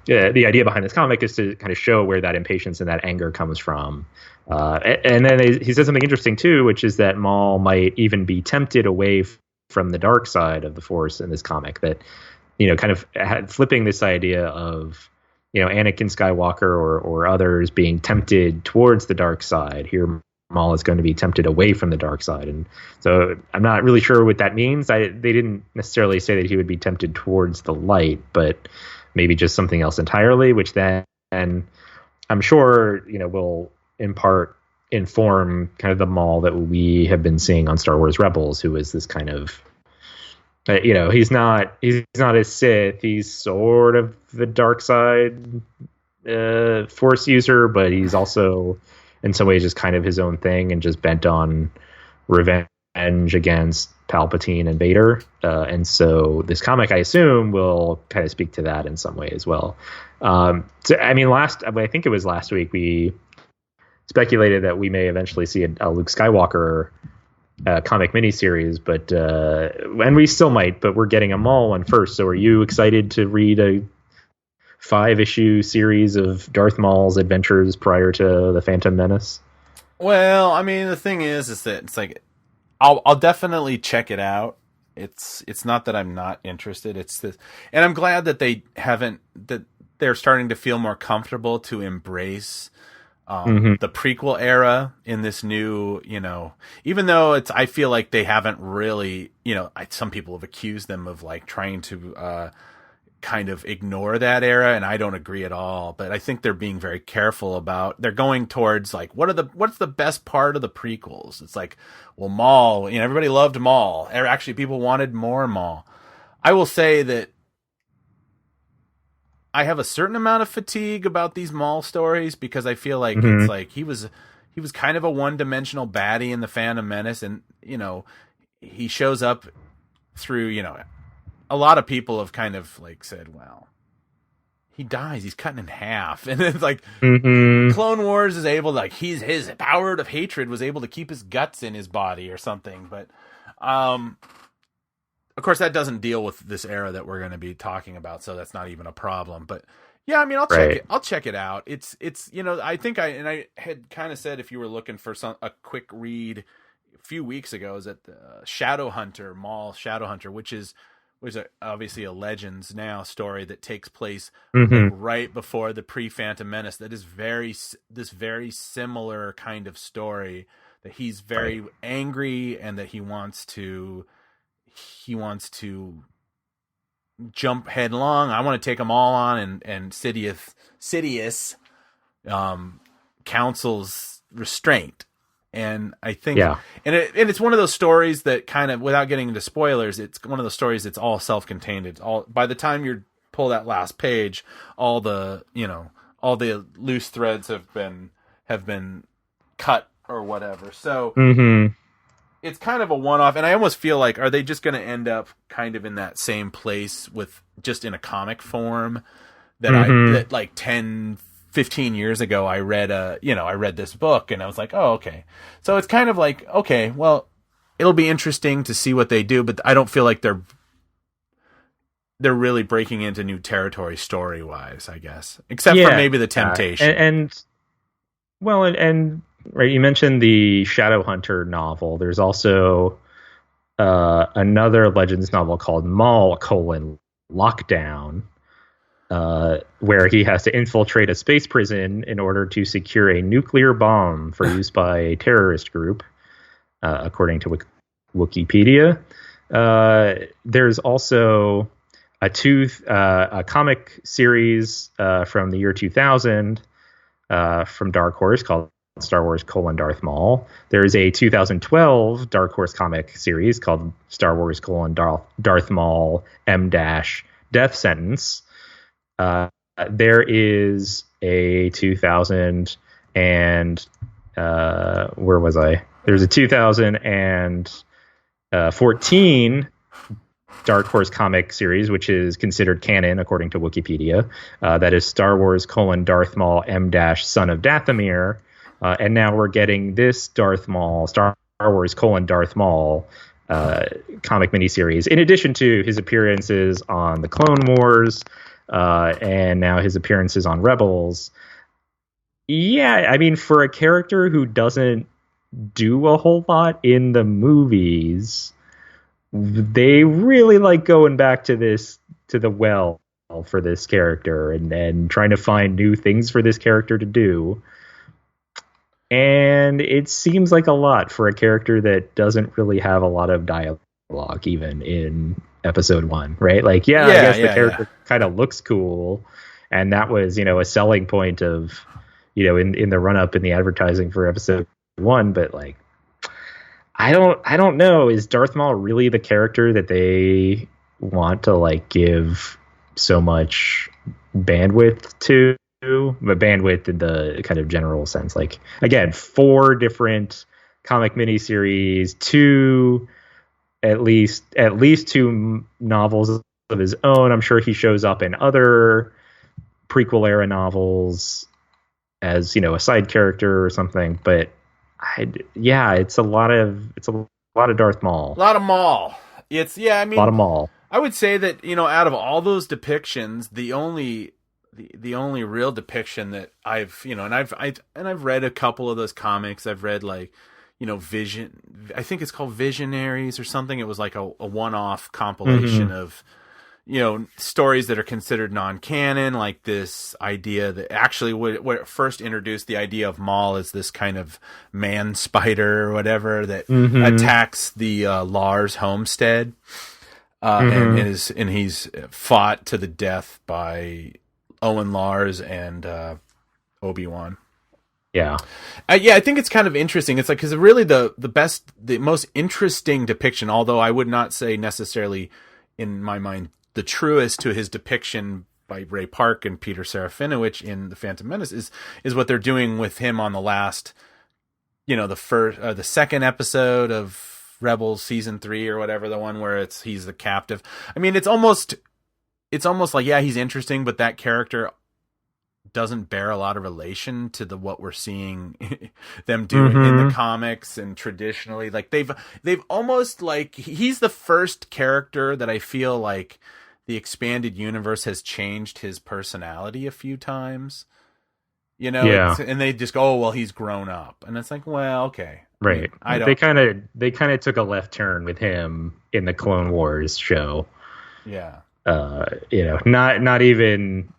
the idea behind this comic is to kind of show where that impatience and that anger comes from. And then he said something interesting too, which is that Maul might even be tempted away from the dark side of the Force in this comic. That, kind of flipping this idea of, Anakin Skywalker or others being tempted towards the dark side. Here, Maul is going to be tempted away from the dark side. And so I'm not really sure what that means. They didn't necessarily say that he would be tempted towards the light, but maybe just something else entirely, which then I'm sure, will in part inform kind of the Maul that we have been seeing on Star Wars Rebels, who is this kind of, he's not a Sith. He's sort of the dark side Force user, but he's also in some ways just kind of his own thing and just bent on revenge against Palpatine and Vader. And so this comic, I assume, will kind of speak to that in some way as well. I think it was last week we speculated that we may eventually see a Luke Skywalker comic miniseries, and we still might, but we're getting a Maul one first. So are you excited to read a 5-issue series of Darth Maul's adventures prior to the Phantom Menace? Well, I mean, the thing is that it's like, I'll definitely check it out. It's not that I'm not interested. It's this, and I'm glad that they're starting to feel more comfortable to embrace the prequel era in this new, even though I feel like they haven't really, some people have accused them of like trying to kind of ignore that era, and I don't agree at all. But I think they're being very careful they're going towards like, what's the best part of the prequels? It's like, well, Maul, everybody loved Maul. Actually, people wanted more Maul. I will say that I have a certain amount of fatigue about these Maul stories because I feel like it's like he was kind of a one-dimensional baddie in the Phantom Menace, and he shows up through a lot of people have kind of like said, well, he dies, he's cut in half, and it's like Clone Wars is able to, like, his power of hatred was able to keep his guts in his body or something, but of course, that doesn't deal with this era that we're going to be talking about, so that's not even a problem. But yeah, I mean, I'll check it out. It's I think I had kind of said if you were looking for a quick read a few weeks ago, is that the Shadowhunter, Maul Shadowhunter, which is obviously a Legends Now story that takes place like right before the pre-Phantom Menace. That is this very similar kind of story, that he's very angry and that he wants to jump headlong. I want to take them all on, and Sidious counsels restraint. And I think, and it's one of those stories that kind of, without getting into spoilers, it's one of those stories that's all self-contained. It's all, by the time you pull that last page, all the loose threads have been cut or whatever. So it's kind of a one-off, and I almost feel like, are they just going to end up kind of in that same place with just in a comic form that that like 10, 15 years ago I read this book and I was like, oh, okay. So it's kind of like, okay, well, it'll be interesting to see what they do, but I don't feel like they're really breaking into new territory story-wise, I guess, except for maybe the temptation. And right, you mentioned the Shadowhunter novel. There's also another Legends novel called Maul: Lockdown, where he has to infiltrate a space prison in order to secure a nuclear bomb for use by a terrorist group, according to Wikipedia. There's also a comic series from the year 2000 from Dark Horse called Star Wars: Darth Maul. There is a 2012 Dark Horse comic series called Star Wars: Darth Maul M- Death Sentence. There is a 2000 and where was I? There's a 2014 Dark Horse comic series, which is considered canon according to Wikipedia. That is Star Wars: Darth Maul M- Son of Dathomir. And now we're getting this Star Wars: Darth Maul comic miniseries, in addition to his appearances on the Clone Wars, and now his appearances on Rebels. Yeah, I mean, for a character who doesn't do a whole lot in the movies, they really like going back to the well for this character and trying to find new things for this character to do. And it seems like a lot for a character that doesn't really have a lot of dialogue, even in episode 1, right? Like, I guess the character kind of looks cool, and that was, a selling point of, in the run up in the advertising for episode 1. But like, I don't know. Is Darth Maul really the character that they want to like give so much bandwidth to? But bandwidth in the kind of general sense, like, again, 4 different comic miniseries, 2 at least 2 novels of his own. I'm sure he shows up in other prequel era novels as a side character or something. But it's a lot of Darth Maul. A lot of Maul. I mean, a lot of Maul. I would say that out of all those depictions, the only real depiction that I've I've read a couple of those comics. I've read like Vision. I think it's called Visionaries or something. It was like a one-off compilation of stories that are considered non-canon, like this idea that actually what first introduced the idea of Maul as this kind of man spider or whatever that attacks the Lars homestead, and he's fought to the death by Owen Lars and Obi-Wan. Yeah. I think it's kind of interesting. It's like, because really the most interesting depiction, although I would not say necessarily in my mind the truest to his depiction by Ray Park and Peter Serafinowicz in The Phantom Menace, is what they're doing with him on the last, the second episode of Rebels season 3 or whatever, the one where he's the captive. I mean, it's almost like, he's interesting, but that character doesn't bear a lot of relation to what we're seeing them doing in the comics and traditionally. Like they've almost like, he's the first character that I feel like the expanded universe has changed his personality a few times. And they just go, oh, well, he's grown up, and it's like, well, okay, right. I mean, they kind of took a left turn with him in the Clone Wars show. Yeah. Not even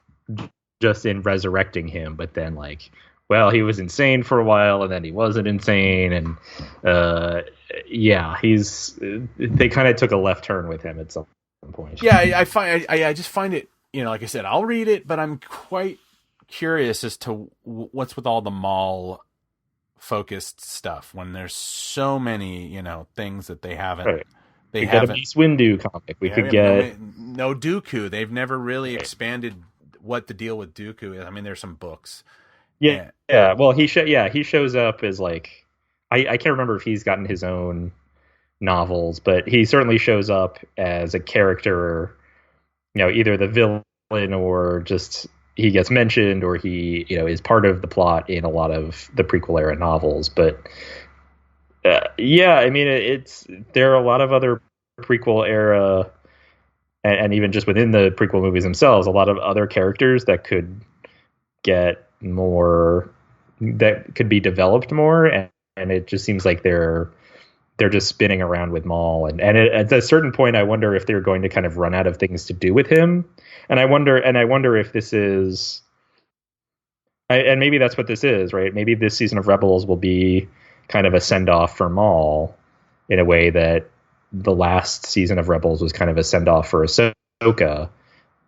just in resurrecting him, but then like, well, he was insane for a while and then he wasn't insane. And they kind of took a left turn with him at some point. Yeah. I just find it, like I said, I'll read it, but I'm quite curious as to what's with all the Maul focused stuff when there's so many, things that they haven't. Right. We got a Mace Windu comic. We could get no Dooku. They've never really expanded what the deal with Dooku is. I mean, there's some books. Yeah. Well, he shows up as like, I can't remember if he's gotten his own novels, but he certainly shows up as a character. Either the villain or just he gets mentioned, or he is part of the plot in a lot of the prequel era novels. But I mean, there are a lot of other prequel era, and even just within the prequel movies themselves, a lot of other characters that could get more, that could be developed more, and it just seems like they're just spinning around with Maul, and at a certain point, I wonder if they're going to kind of run out of things to do with him, and I wonder if this is, and maybe that's what this is, right? Maybe this season of Rebels will be kind of a send-off for Maul in a way that the last season of Rebels was kind of a send-off for Ahsoka.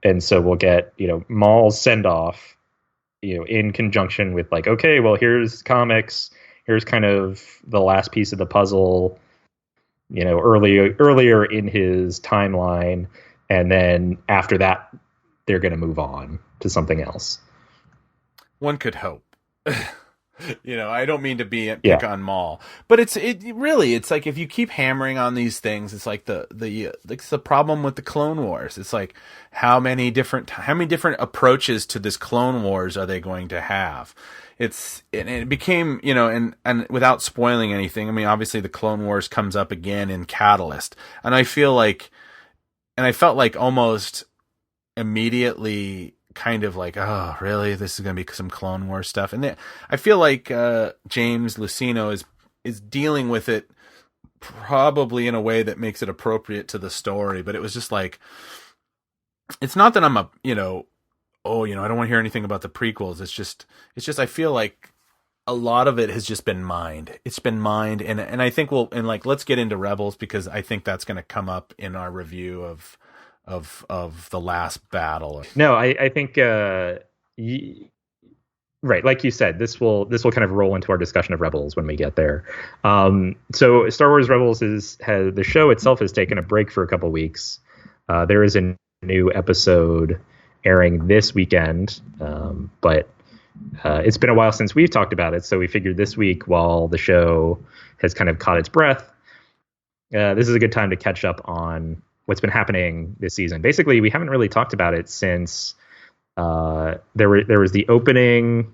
And so we'll get, Maul's send-off, in conjunction with like, okay, well, here's comics, here's kind of the last piece of the puzzle, earlier in his timeline. And then after that, they're going to move on to something else. One could hope. I don't mean to pick on Maul, but it's like, if you keep hammering on these things, it's like it's the problem with the Clone Wars. It's like, how many different approaches to this Clone Wars are they going to have? It became, and without spoiling anything, I mean, obviously the Clone Wars comes up again in Catalyst, and I felt like almost immediately kind of like, oh, really? This is going to be some Clone Wars stuff. And I feel like James Luceno is dealing with it probably in a way that makes it appropriate to the story. But it was just like, it's not that I'm I don't want to hear anything about the prequels. It's just I feel like a lot of it has just been mined. It's been mined, and I think let's get into Rebels, because I think that's going to come up in our review of the last battle. No, I think right, like you said, this will kind of roll into our discussion of Rebels when we get there. So Star Wars Rebels the show itself has taken a break for a couple weeks. There is a new episode airing this weekend, but it's been a while since we've talked about it, so we figured this week, while the show has kind of caught its breath, this is a good time to catch up on what's been happening this season. Basically, we haven't really talked about it since there was the opening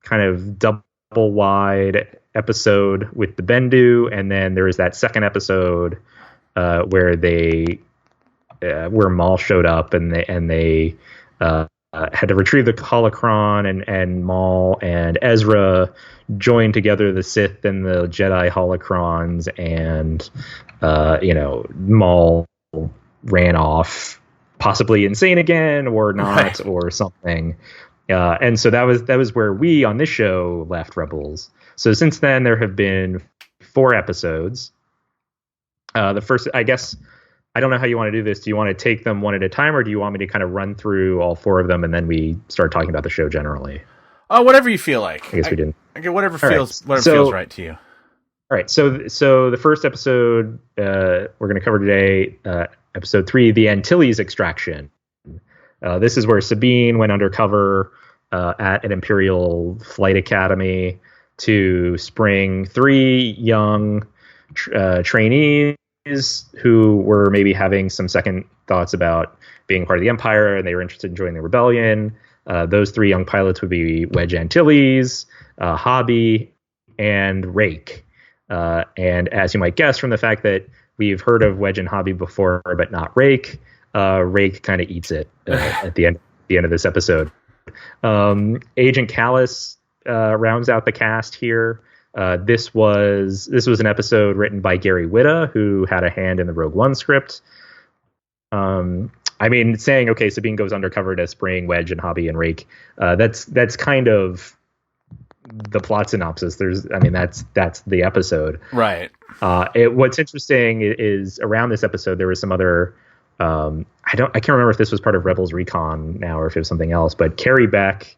kind of double wide episode with the Bendu, and then there was that second episode where Maul showed up and they had to retrieve the holocron, and Maul and Ezra joined together the Sith and the Jedi holocrons, and Maul ran off, possibly insane again or not, right, or something. And so that was where we on this show left Rebels. So since then there have been 4 episodes. The first, I guess, I don't know how you want to do this. Do you want to take them one at a time, or do you want me to kind of run through all 4 of them and then we start talking about the show generally? Whatever you feel like. I guess we didn't. Okay, whatever feels right to you. All right. So the first episode we're going to cover today, episode 3, the Antilles Extraction. This is where Sabine went undercover at an Imperial flight academy to spring 3 young trainees who were maybe having some second thoughts about being part of the Empire, and they were interested in joining the rebellion. Those 3 young pilots would be Wedge Antilles, Hobby, and Rake. And as you might guess from the fact that we've heard of Wedge and Hobby before, but not Rake, Rake kind of eats it at the end of this episode. Agent Callus rounds out the cast here. This was an episode written by Gary Whitta, who had a hand in the Rogue One script. I mean, saying, okay, Sabine goes undercover to spring Wedge and Hobby and Rake, that's kind of the plot synopsis. That's the episode. Right. What's interesting is around this episode, there was some other, I can't remember if this was part of Rebels Recon now or if it was something else, but Carrie Beck,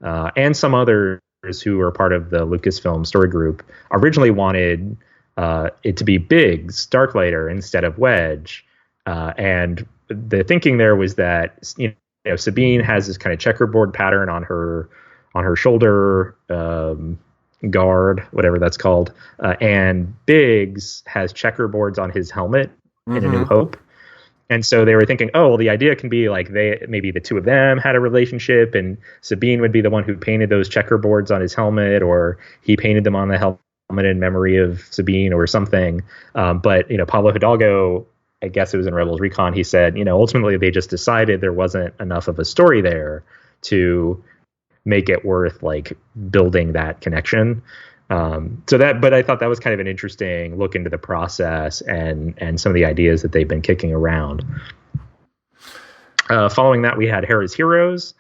and some others who were part of the Lucasfilm story group originally wanted it to be Biggs, Darklighter, instead of Wedge. And the thinking there was that Sabine has this kind of checkerboard pattern on her shoulder guard, whatever that's called, and Biggs has checkerboards on his helmet in A New Hope. And so they were thinking, oh, well, the idea can be like maybe the 2 of them had a relationship, and Sabine would be the one who painted those checkerboards on his helmet, or he painted them on the helmet in memory of Sabine or something. But Pablo Hidalgo, I guess it was in Rebels Recon, he said, ultimately they just decided there wasn't enough of a story there to make it worth like building that connection. But I thought that was kind of an interesting look into the process and some of the ideas that they've been kicking around. Following that, we had Hera's Heroes.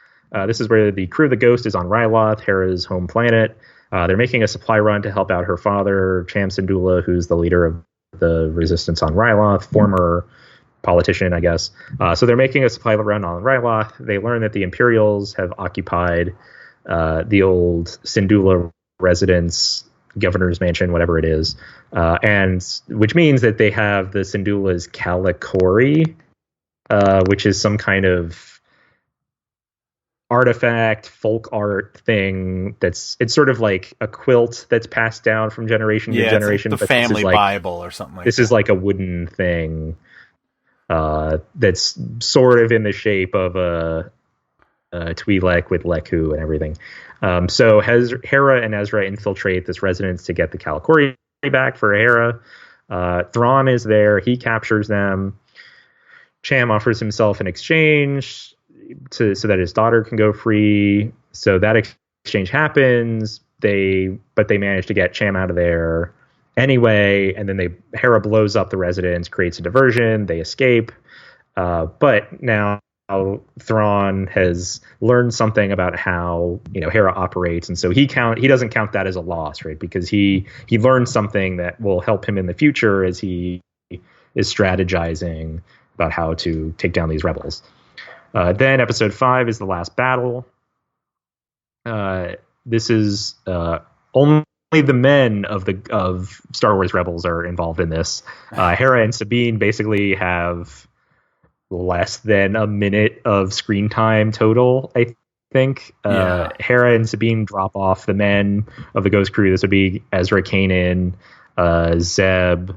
This is where the crew of the Ghost is on Ryloth, Hera's home planet. They're making a supply run to help out her father, Cham Syndulla, who's the leader of the resistance on Ryloth, former politician, I guess. So they're making a supply run on Ryloth. They learn that the Imperials have occupied the old Syndulla residence, governor's mansion, whatever it is, and which means that they have the Syndulla's Kalikori, which is some kind of artifact, folk art thing. It's sort of like a quilt that's passed down from generation to generation. The family Bible or something like that. This is like a wooden thing that's sort of in the shape of a Twi'lek with Leku and everything. So Hera and Ezra infiltrate this residence to get the Kalikori back for Hera. Thrawn is there. He captures them. Cham offers himself in exchange so that his daughter can go free. So that exchange happens. But they manage to get Cham out of there anyway, and then Hera blows up the residence, creates a diversion. They escape, but now Thrawn has learned something about how Hera operates, and so he doesn't count that as a loss, right? Because he learned something that will help him in the future as he is strategizing about how to take down these rebels. Then episode 5 is the last battle. This is only the men of Star Wars Rebels are involved in this. Hera and Sabine basically have less than a minute of screen time total, I think. Hera and Sabine drop off the men of the Ghost Crew. This would be Ezra Kanan, Zeb,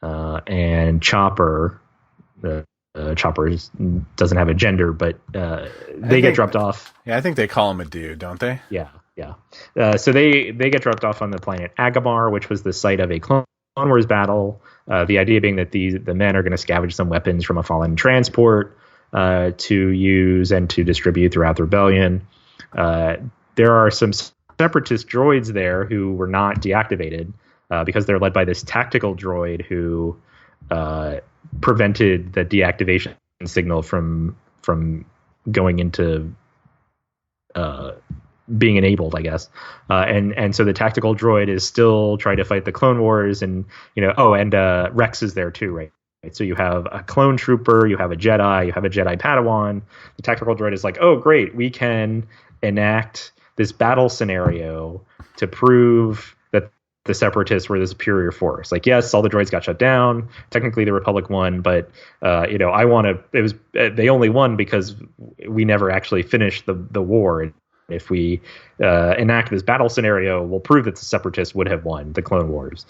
and Chopper. Chopper doesn't have a gender, but they get dropped off. Yeah, I think they call him a dude, don't they? Yeah. So they get dropped off on the planet Agamar, which was the site of a Clone Wars battle. The idea being that the men are going to scavenge some weapons from a fallen transport to use and to distribute throughout the rebellion. There are some separatist droids there who were not deactivated because they're led by this tactical droid who prevented the deactivation signal from going into being enabled, I guess. And so the tactical droid is still trying to fight the Clone Wars, and Rex is there too, right? So you have a clone trooper, you have a Jedi, you have a Jedi Padawan. The tactical droid is like, oh great, we can enact this battle scenario to prove that the Separatists were the superior force. Like, yes, all the droids got shut down. Technically, the Republic won, but they only won because we never actually finished the war. If we enact this battle scenario, we'll prove that the Separatists would have won the Clone Wars.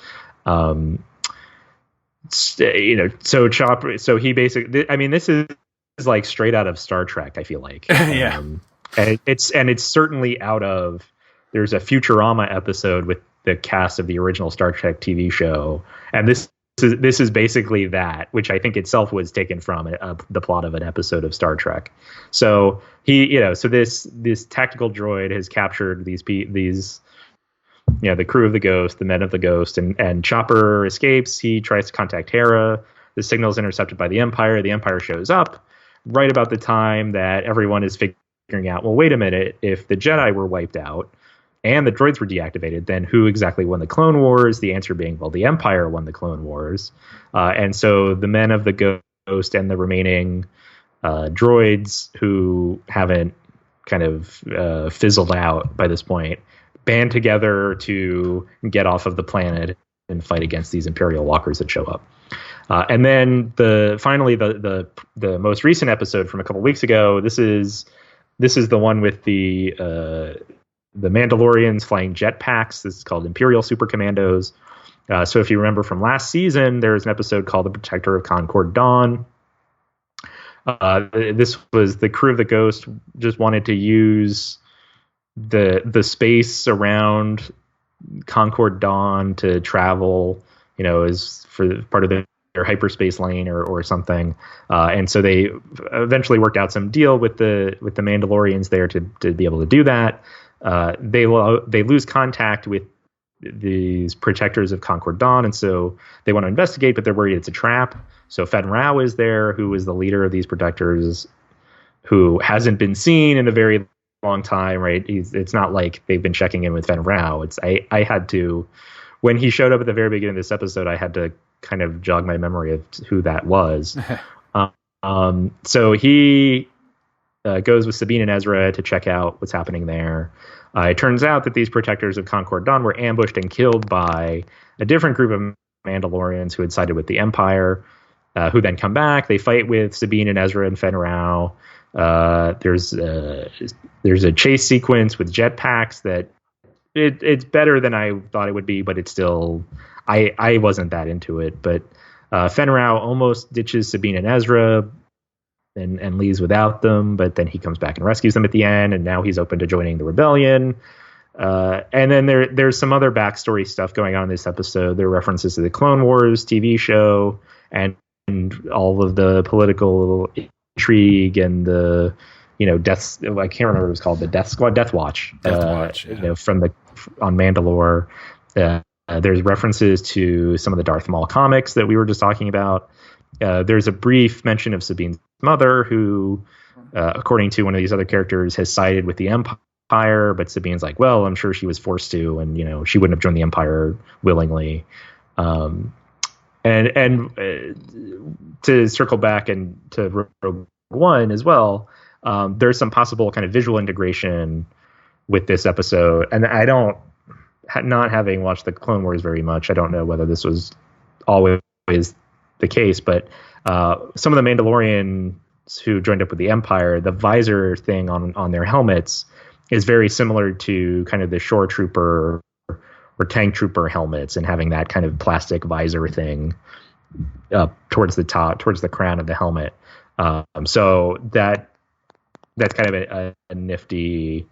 So Chopper. So he basically. I mean, this is like straight out of Star Trek. I feel like. Yeah. And it's certainly out of. There's a Futurama episode with the cast of the original Star Trek TV show, and this is basically that, which I think itself was taken from the plot of an episode of Star Trek. So this tactical droid has captured these the crew of the Ghost, the men of the Ghost, and Chopper escapes. He tries to contact Hera. The signal is intercepted by the Empire. The Empire shows up right about the time that everyone is figuring out, well, wait a minute, if the Jedi were wiped out and the droids were deactivated, then who exactly won the Clone Wars? The answer being, well, the Empire won the Clone Wars. And so the men of the Ghost and the remaining droids who haven't kind of fizzled out by this point band together to get off of the planet and fight against these Imperial walkers that show up. And then finally the most recent episode from a couple weeks ago, this is the one with the Mandalorians flying jetpacks. This is called Imperial Super Commandos. So if you remember from last season, there's an episode called The Protector of Concord Dawn. This was the crew of the Ghost just wanted to use the space around Concord Dawn to travel, as for part of their hyperspace lane or something. And so they eventually worked out some deal with the Mandalorians there to be able to do that. They lose contact with these protectors of Concord Dawn, and so they want to investigate, but they're worried it's a trap. So Fen Rao is there, who is the leader of these protectors, who hasn't been seen in a very long time, right? It's not like they've been checking in with Fen Rao. I had to, when he showed up at the very beginning of this episode, I had to kind of jog my memory of who that was. So he goes with Sabine and Ezra to check out what's happening there. It turns out that these protectors of Concord Dawn were ambushed and killed by a different group of Mandalorians who had sided with the Empire, who then come back. They fight with Sabine and Ezra and Fen Rao. There's a chase sequence with jetpacks that it's better than I thought it would be, but it's still I wasn't that into it. But Fen Rao almost ditches Sabine and Ezra and leaves without them, but then he comes back and rescues them at the end, and now he's open to joining the rebellion. And then there's some other backstory stuff going on in this episode. There are references to the Clone Wars TV show and all of the political intrigue and the deaths. I can't remember what it was called, the Death Watch. Yeah. On Mandalore. There's references to some of the Darth Maul comics that we were just talking about. There's a brief mention of Sabine's mother, who, according to one of these other characters, has sided with the Empire. But Sabine's like, well, I'm sure she was forced to, and she wouldn't have joined the Empire willingly. And to circle back and to Rogue One as well, there's some possible kind of visual integration with this episode. And not having watched the Clone Wars very much, I don't know whether this was always the case, but some of the Mandalorians who joined up with the Empire, the visor thing on their helmets is very similar to kind of the shore trooper or tank trooper helmets, and having that kind of plastic visor thing up towards the top, towards the crown of the helmet. So that's kind of a nifty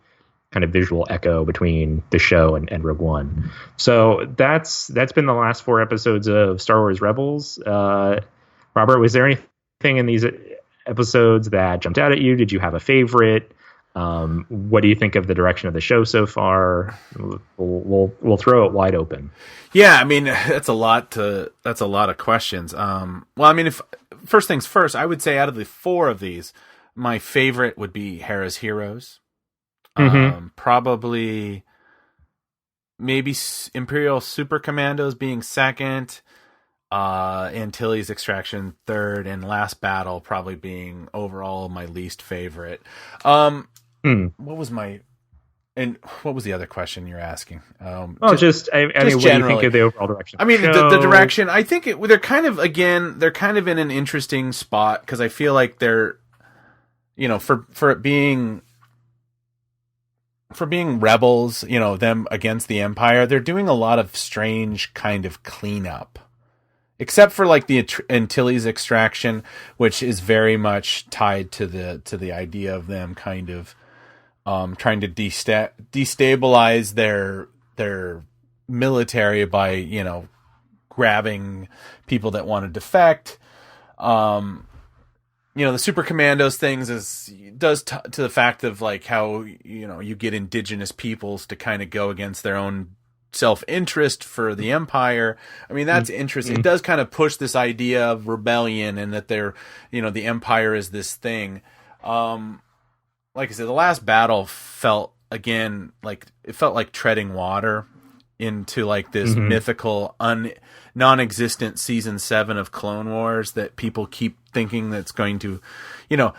kind of visual echo between the show and Rogue One. So that's been the last 4 episodes of Star Wars Rebels. Robert, was there anything in these episodes that jumped out at you? Did you have a favorite? What do you think of the direction of the show so far? We'll throw it wide open. Yeah, I mean, that's a lot of questions. Well, I mean, if first things first, I would say out of the 4 of these, my favorite would be Hera's Heroes. Probably maybe Imperial Super Commandos being second, Antilles Extraction third, and Last Battle probably being overall my least favorite. What was the other question you're asking? I mean, what do you think of the overall direction? I mean, the direction, I think they're kind of in an interesting spot, because I feel like they're, for being rebels, them against the Empire, they're doing a lot of strange kind of cleanup. Except for like the Antilles Extraction, which is very much tied to the idea of them kind of trying to destabilize their military by grabbing people that want to defect. The Super Commandos things does to the fact of like how you get indigenous peoples to kind of go against their own self-interest for the Empire. I mean, that's interesting. It does kind of push this idea of rebellion, and that they're, the Empire is this thing. Like I said, the Last Battle felt like treading water into like this mythical, non-existent season 7 of Clone Wars that people keep thinking that's going to,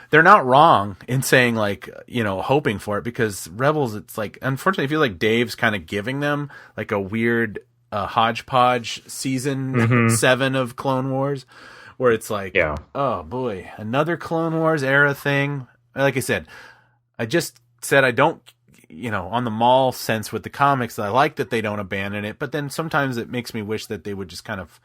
they're not wrong in saying like, hoping for it, because Rebels, it's like, unfortunately, I feel like Dave's kind of giving them like a weird hodgepodge season 7 of Clone Wars, where it's like, oh boy, another Clone Wars era thing. Like I said, I don't, on the Maul sense with the comics, I like that they don't abandon it, but then sometimes it makes me wish that they would just kind of,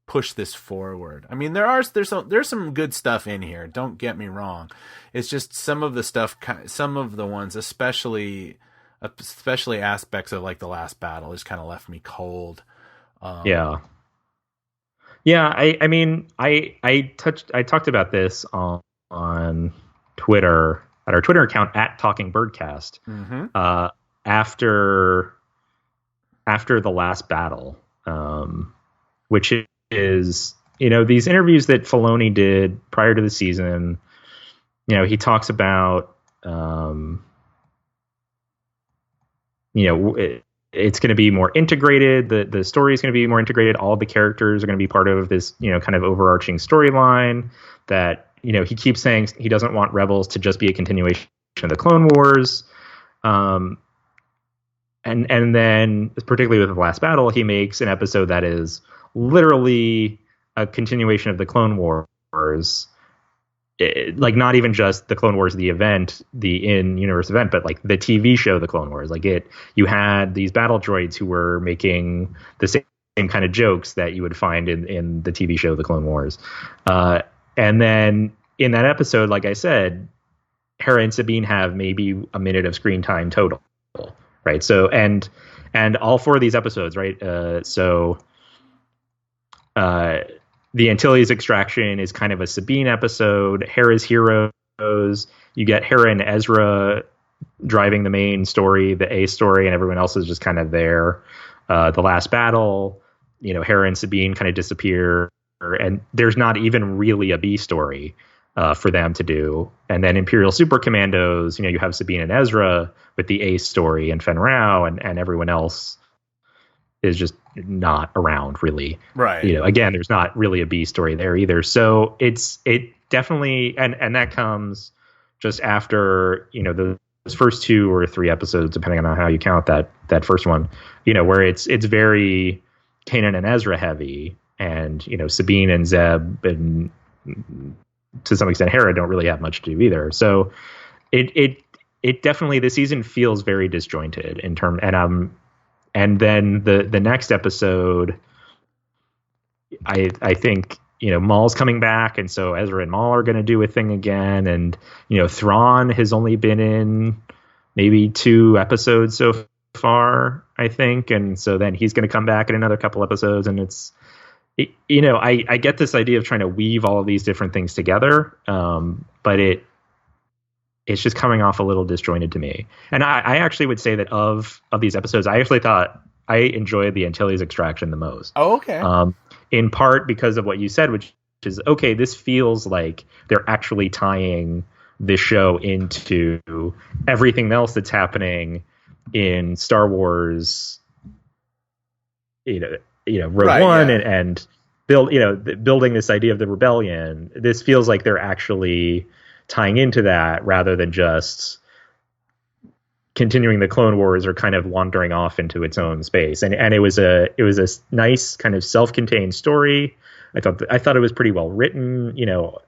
push this forward. I mean, there's some good stuff in here. Don't get me wrong. It's just some of the stuff, some of the ones, especially aspects of like the Last Battle, just kind of left me cold. I mean, I talked about this on Twitter, at our Twitter account @TalkingBirdcast, after the Last Battle, which is these interviews that Filoni did prior to the season. He talks about it's going to be more integrated. The story is going to be more integrated. All the characters are going to be part of this kind of overarching storyline that. He keeps saying he doesn't want Rebels to just be a continuation of the Clone Wars. And then, particularly with the Last Battle, he makes an episode that is literally a continuation of the Clone Wars. Like, not even just the Clone Wars, the event, the in-universe event, but like the TV show, the Clone Wars. Like you had these battle droids who were making the same kind of jokes that you would find in the TV show, the Clone Wars. And then in that episode, like I said, Hera and Sabine have maybe a minute of screen time total, right? So and all 4 of these episodes, right? the Antilles Extraction is kind of a Sabine episode. Hera's Heroes, you get Hera and Ezra driving the main story, the A story, and everyone else is just kind of there. The Last Battle, Hera and Sabine kind of disappear, and there's not even really a B story for them to do. And then Imperial Super Commandos, you have Sabine and Ezra with the A story and Fen Rao, and everyone else is just not around really. Right. Again, there's not really a B story there either. So it definitely, and that comes just after, those first 2 or 3 episodes, depending on how you count that first one, where it's very Kanan and Ezra heavy, and, Sabine and Zeb and to some extent Hera don't really have much to do either. So it definitely, the season feels very disjointed in term, and then the next episode, I think, Maul's coming back, and so Ezra and Maul are going to do a thing again, and Thrawn has only been in maybe 2 episodes so far, I think, and so then he's going to come back in another couple episodes, and I get this idea of trying to weave all of these different things together, but it's just coming off a little disjointed to me. And I actually would say that of these episodes, I actually thought I enjoyed the Antilles Extraction the most. Oh, okay. In part because of what you said, which is, okay, this feels like they're actually tying this show into everything else that's happening in Star Wars, Rogue One, yeah. and building this idea of the rebellion. This feels like they're actually tying into that rather than just continuing the Clone Wars or kind of wandering off into its own space. And it was a nice kind of self-contained story. I thought it was pretty well written.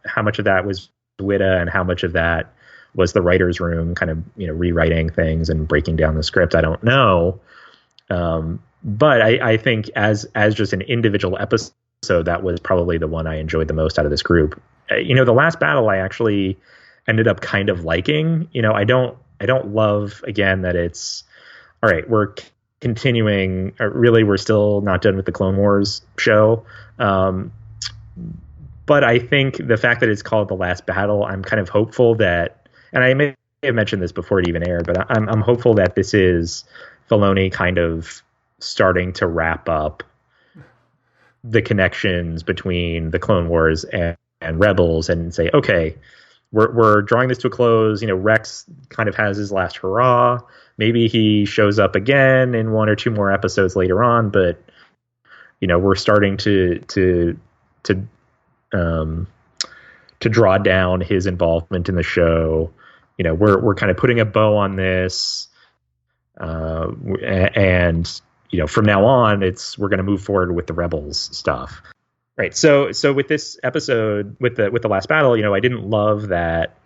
How much of that was Wita and how much of that was the writer's room kind of, rewriting things and breaking down the script, I don't know. But I think as just an individual episode, that was probably the one I enjoyed the most out of this group. The Last Battle I actually ended up kind of liking. I don't love, again, that it's all right, we're continuing, really we're still not done with the Clone Wars show. But I think the fact that it's called The Last Battle, I'm kind of hopeful that, and I may have mentioned this before it even aired, but I'm hopeful that this is Filoni kind of starting to wrap up the connections between the Clone Wars and Rebels and say, okay, we're drawing this to a close. Rex kind of has his last hurrah. Maybe he shows up again in 1 or 2 more episodes later on, but we're starting to draw down his involvement in the show. We're kind of putting a bow on this, and from now on, we're going to move forward with the Rebels stuff. Right. So with this episode, with the Last Battle, I didn't love that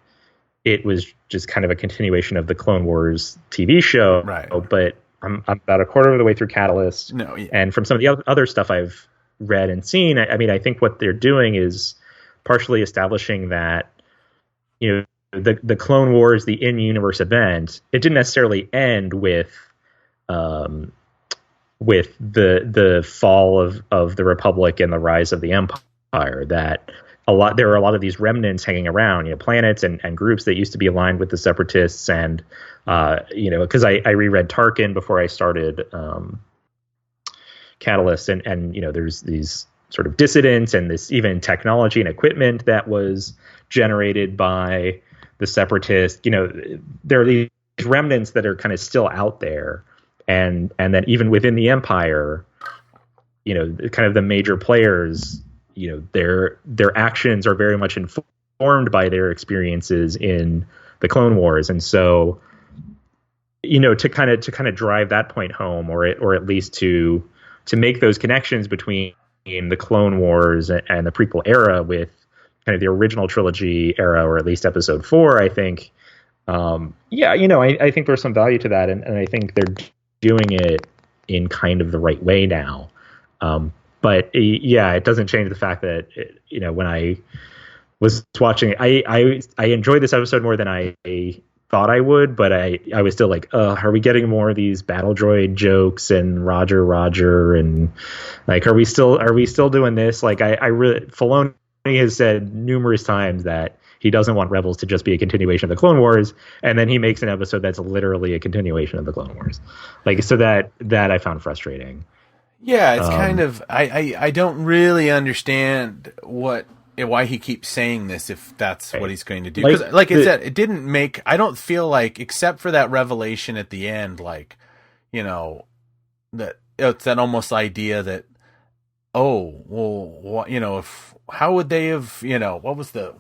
it was just kind of a continuation of the Clone Wars TV show. Right. But I'm about a quarter of the way through Catalyst. No. Yeah. And from some of the other stuff I've read and seen, I think what they're doing is partially establishing that, the Clone Wars, the in-universe event, it didn't necessarily end with the fall of the Republic and the rise of the Empire. That there are a lot of these remnants hanging around, planets and groups that used to be aligned with the Separatists, and because I reread Tarkin before I started Catalyst, and there's these sort of dissidents and this even technology and equipment that was generated by the Separatists. There are these remnants that are kind of still out there. And then even within the Empire, kind of the major players, their actions are very much informed by their experiences in the Clone Wars. And so, to kind of drive that point home, or at least to make those connections between the Clone Wars and the prequel era with kind of the original trilogy era, or at least Episode 4, I think, I think there's some value to that, and I think they're doing it in kind of the right way now. But it doesn't change the fact that, when I was watching it, I enjoyed this episode more than I thought I would, but I was still like, are we getting more of these battle droid jokes and Roger and like, are we still doing this? Like, I really, Filoni has said numerous times that he doesn't want Rebels to just be a continuation of the Clone Wars, and then he makes an episode that's literally a continuation of the Clone Wars. Like, so that I found frustrating. Yeah, it's kind of, I don't really understand why he keeps saying this if that's what he's going to do. Because, like I said, it didn't make, I don't feel like, except for that revelation at the end, like, you know, that it's that almost idea that, oh, well, what, you know, how would they have, you know, what was the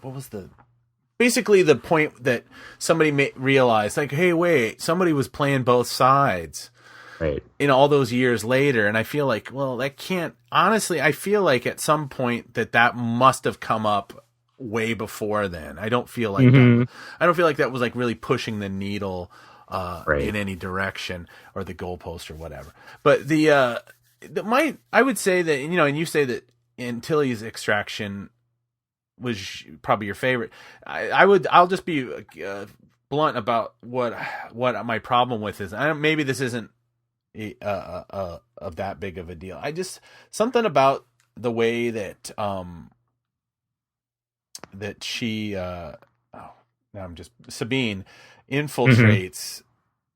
basically the point that somebody realized, like, hey, wait, somebody was playing both sides. Right. In all those years later. And I feel like, well, that can't, honestly, I feel like at some point that must have come up way before then. I don't feel like that was like really pushing the needle in any direction, or the goalpost or whatever. But I would say that, you know, and you say that Antilles Extraction was probably your favorite. I'll just be blunt about what my problem with is. Maybe this isn't of that big of a deal. I just, something about the way that that she Sabine infiltrates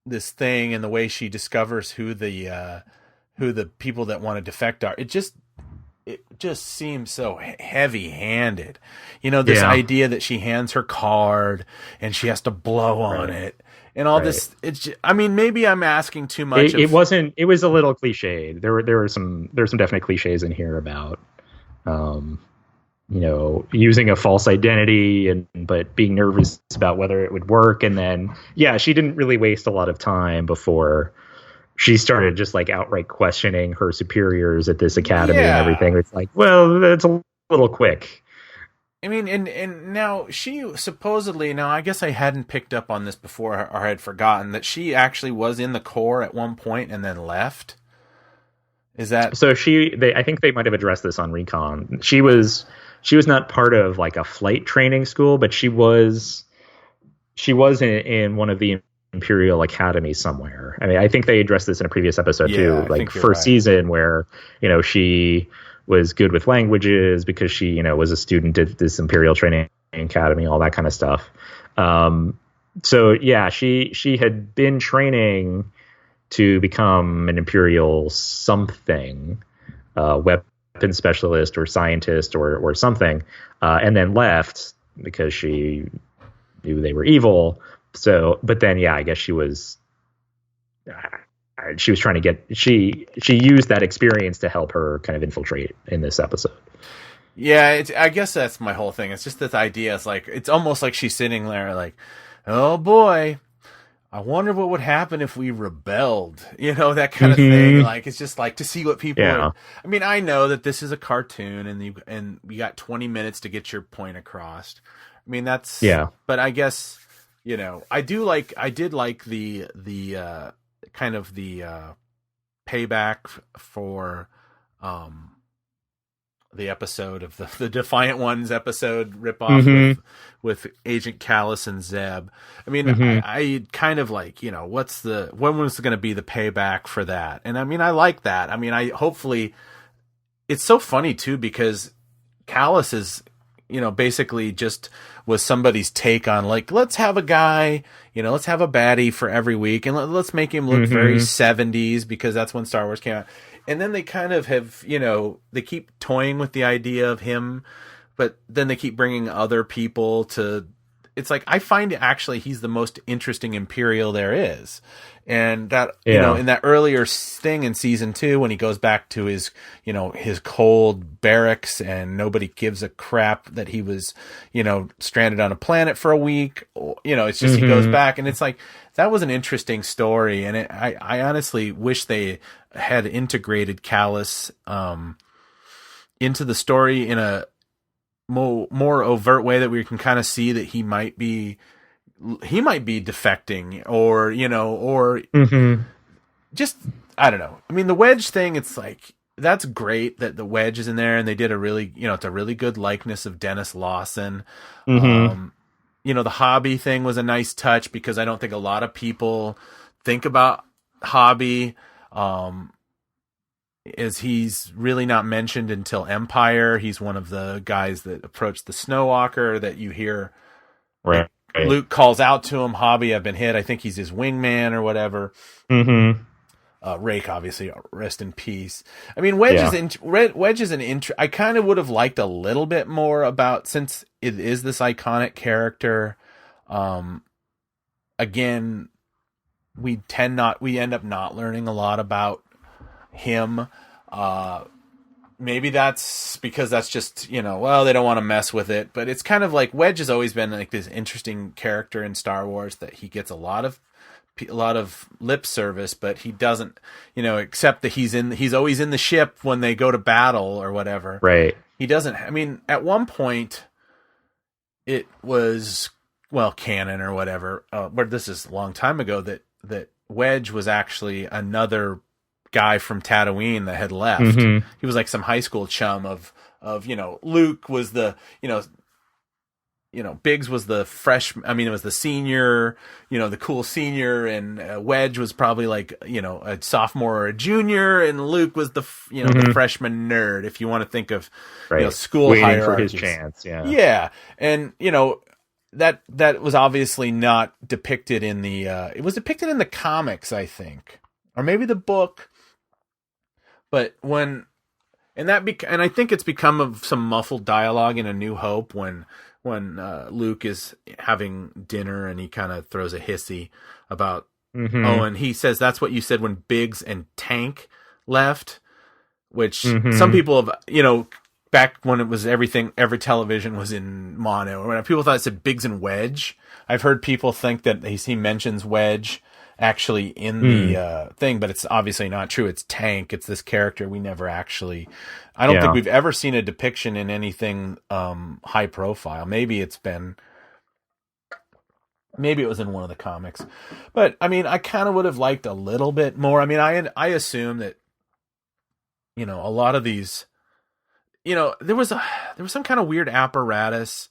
this thing, and the way she discovers who the people that want to defect are. It just seems so heavy-handed. You know, this idea that she hands her card and she has to blow on it. And all this, it's just, I mean, maybe I'm asking too much. It wasn't. It was a little cliched. There were some definite cliches in here about, you know, using a false identity but being nervous about whether it would work. And then, she didn't really waste a lot of time before she started just like outright questioning her superiors at this academy and everything. It's like, well, that's a little quick. I mean, and now she supposedly, now I guess I hadn't picked up on this before, or I had forgotten that she actually was in the Corps at one point and then left. Is that so? I think they might have addressed this on Recon. She was not part of like a flight training school, but she was in one of the Imperial Academy somewhere. I mean, I think they addressed this in a previous episode too, like first season, where, you know, she was good with languages because she, you know, was a student at this Imperial Training Academy, all that kind of stuff. So she had been training to become an Imperial something, weapon specialist or scientist or something, and then left because she knew they were evil. So, but then, I guess she was trying to get, she used that experience to help her kind of infiltrate in this episode. Yeah, I guess that's my whole thing. It's just this idea. It's like, it's almost like she's sitting there like, oh boy, I wonder what would happen if we rebelled, you know, that kind of thing. Like, it's just like to see what people are. I mean, I know that this is a cartoon and you got 20 minutes to get your point across. I mean, that's, but I guess, you know, I did like the kind of the payback for the episode of the Defiant Ones episode ripoff with Agent Callus and Zeb. I mean, I kind of like, you know, when was going to be the payback for that? And I mean, I like that. I mean, hopefully it's so funny too, because Callus is, you know, basically just was somebody's take on, like, let's have a guy, you know, let's have a baddie for every week, and let's make him look very 70s, because that's when Star Wars came out. And then they kind of have, you know, they keep toying with the idea of him, but then they keep bringing other people to, it's like, I find actually he's the most interesting Imperial there is. And that, you know, in that earlier thing in season 2, when he goes back to his, you know, his cold barracks and nobody gives a crap that he was, you know, stranded on a planet for a week, you know, it's just, he goes back, and it's like, that was an interesting story. And I honestly wish they had integrated Callus, into the story in a more overt way, that we can kind of see that he might be defecting, or, you know, or just, I don't know. I mean, the Wedge thing, it's like, that's great that the Wedge is in there, and they did a really, you know, it's a really good likeness of Dennis Lawson. the Hobby thing was a nice touch because I don't think a lot of people think about Hobby. Is he's really not mentioned until Empire. He's one of the guys that approached the Snowwalker that you hear. Right. Luke calls out to him, Hobby, I've been hit. I think he's his wingman or whatever. Mm-hmm. Rake, obviously, rest in peace. I mean, Wedge is an I kind of would have liked a little bit more about, since it is this iconic character. Again, we end up not learning a lot about him. Maybe that's because that's just, they don't want to mess with it, but it's kind of like Wedge has always been like this interesting character in Star Wars that he gets a lot of lip service, but he doesn't, except that he's always in the ship when they go to battle or whatever. Right. He doesn't, at one point it was, canon or whatever, where this is a long time ago that Wedge was actually another guy from Tatooine that had left. Mm-hmm. He was like some high school chum of Luke was the, Biggs was the freshman. It was the senior, the cool senior, and Wedge was probably like, a sophomore or a junior, and Luke was the, the freshman nerd, if you want to think of, school waiting hierarchies. For his chance. Yeah. Yeah. And, that was obviously not depicted in the, it was depicted in the comics, I think, or maybe the book. But and I think it's become of some muffled dialogue in A New Hope when Luke is having dinner and he kind of throws a hissy about, and he says, that's what you said when Biggs and Tank left, which some people have, back when it was every television was in mono, or when people thought it said Biggs and Wedge. I've heard people think that he mentions Wedge actually in the thing, but it's obviously not true. It's Tank. It's this character we never actually, I don't think we've ever seen a depiction in anything high profile. Maybe it was in one of the comics, but I kind of would have liked a little bit more. I assume that a lot of these, there was some kind of weird apparatus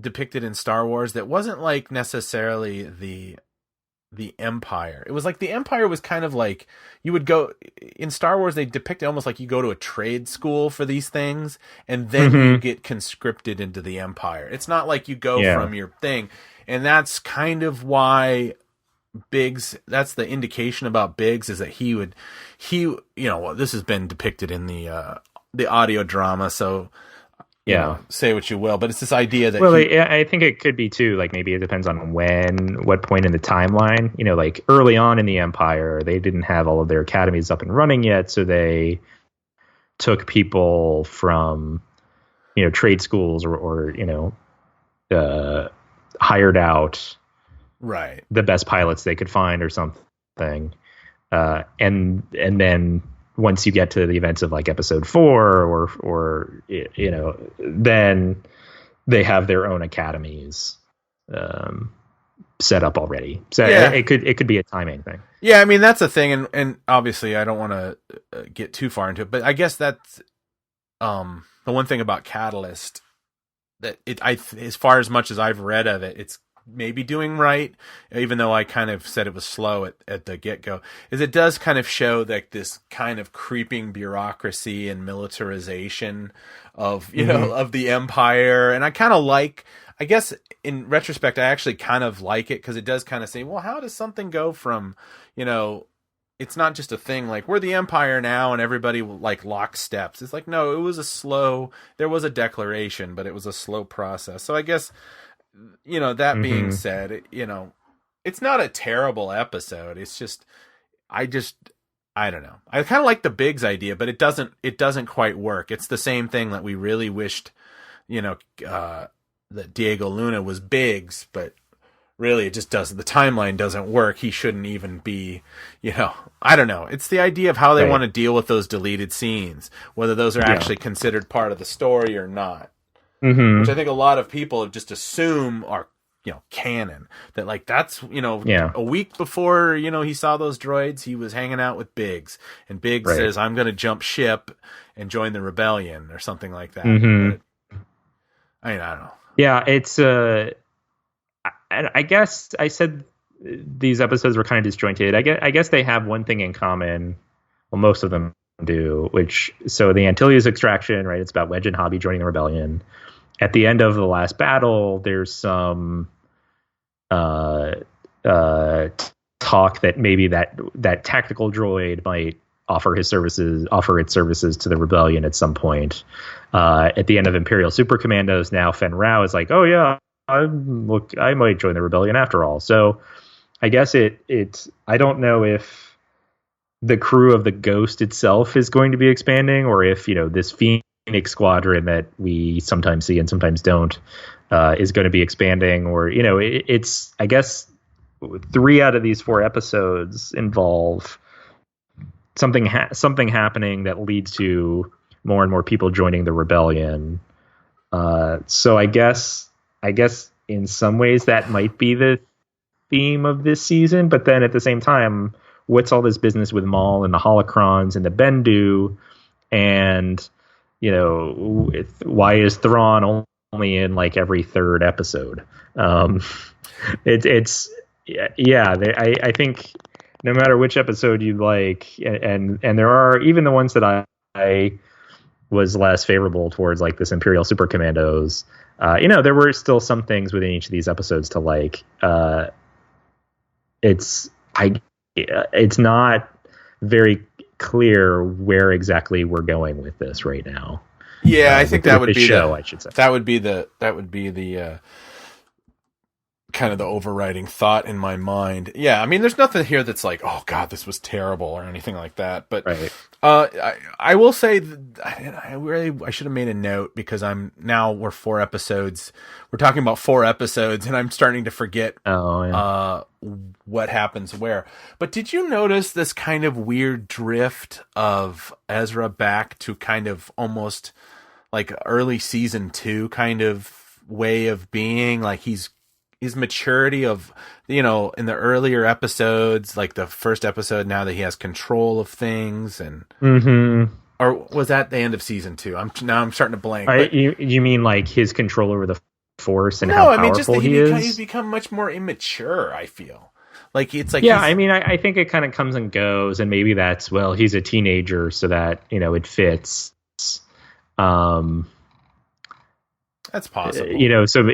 depicted in Star Wars that wasn't like necessarily the Empire. It was like the Empire was kind of like you would go in Star Wars. They depict it almost like you go to a trade school for these things, and then you get conscripted into the Empire. It's not like you go from your thing, and that's kind of why Biggs. That's the indication about Biggs, is that he this has been depicted in the audio drama, so. Say what you will, but it's this idea that I think it could be too, like maybe it depends on what point in the timeline, like early on in the Empire, they didn't have all of their academies up and running yet, so they took people from, trade schools or hired out the best pilots they could find or something, and then once you get to the events of like episode 4 or then they have their own academies set up already. So it could be a timing thing. Yeah. That's a thing. And obviously I don't want to get too far into it, but I guess that's the one thing about Catalyst that as far as much as I've read of it, it's maybe doing right, even though I kind of said it was slow at the get-go, is it does kind of show like this kind of creeping bureaucracy and militarization of of the Empire. And I kind of like, I guess in retrospect, I actually kind of like it because it does kind of say, well, how does something go from, it's not just a thing like we're the Empire now and everybody like lock steps. It's like, no, there was a declaration, but it was a slow process. So I guess, that being said, it's not a terrible episode. It's just, I don't know. I kind of like the Biggs idea, but it doesn't quite work. It's the same thing that we really wished, that Diego Luna was Biggs, but really it just doesn't, the timeline doesn't work. He shouldn't even be, I don't know. It's the idea of how they want to deal with those deleted scenes, whether those are actually considered part of the story or not. Which I think a lot of people just assume are, canon. That like that's, a week before, he saw those droids, he was hanging out with Biggs, and Biggs says, "I'm going to jump ship and join the rebellion," or something like that. But, I don't know. Yeah, it's I guess I said these episodes were kind of disjointed. I guess they have one thing in common. Well, most of them do, so the Antilles Extraction, right? It's about Wedge and Hobby joining the rebellion. At the end of the last battle, there's some talk that maybe that tactical droid might offer its services to the rebellion at some point. At the end of Imperial Super Commandos, now Fen Rao is like, oh yeah, I might join the rebellion after all. So I guess I don't know if the crew of the Ghost itself is going to be expanding, or if this Phoenix squadron that we sometimes see and sometimes don't is going to be expanding, or it's I guess 3 out of these 4 episodes involve something happening that leads to more and more people joining the rebellion. So I guess in some ways that might be the theme of this season, but then at the same time, what's all this business with Maul and the holocrons and the Bendu, and why is Thrawn only in like every 3rd episode? I think no matter which episode you like, and there are even the ones that I was less favorable towards, like this Imperial Super Commandos. There were still some things within each of these episodes to like. It's not very clear where exactly we're going with this right now. Yeah, I think that would be show. I should say that would be the kind of the overriding thought in my mind. Yeah, I mean, there's nothing here that's like, oh god, this was terrible or anything like that. But right. I will say that I should have made a note, because we're 4 episodes. We're talking about 4 episodes, and I'm starting to forget what happens where. But did you notice this kind of weird drift of Ezra back to kind of almost like early season 2 kind of way of being? Like his maturity of, in the earlier episodes, like the first episode, now that he has control of things, and or was that the end of season 2? I'm starting to blank. You mean like his control over the Force and how powerful he is? He's become much more immature, I feel. Like it's like, yeah, I mean, I think it kind of comes and goes, and maybe that's, well, he's a teenager, so that it fits. That's possible. So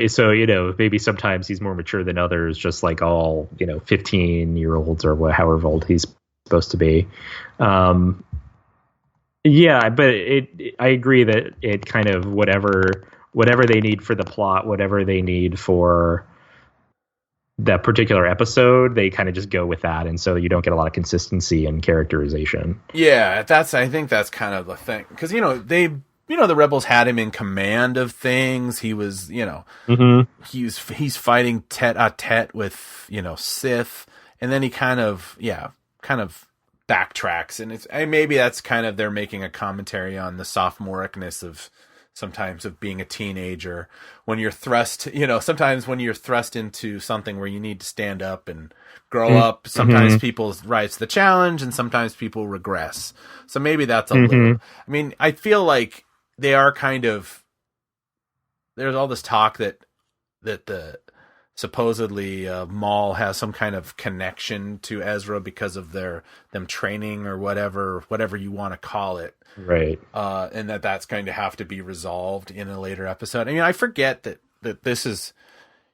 maybe sometimes he's more mature than others, just like all 15-year-olds or however old he's supposed to be. Yeah, but I agree that it kind of whatever they need for the plot, whatever they need for that particular episode, they kind of just go with that, and so you don't get a lot of consistency and characterization. Yeah, I think that's kind of the thing, because the rebels had him in command of things. He was, he's fighting tete-a-tete with Sith, and then he kind of backtracks, and maybe that's kind of, they're making a commentary on the sophomoricness of sometimes of being a teenager, when you're thrust, sometimes when you're thrust into something where you need to stand up and grow up, sometimes people rise to the challenge and sometimes people regress. So maybe that's a little, I mean, I feel like they are kind of, there's all this talk that the supposedly Maul has some kind of connection to Ezra because of them training or whatever you want to call it. Right. And that's going to have to be resolved in a later episode. I mean, I forget that this is,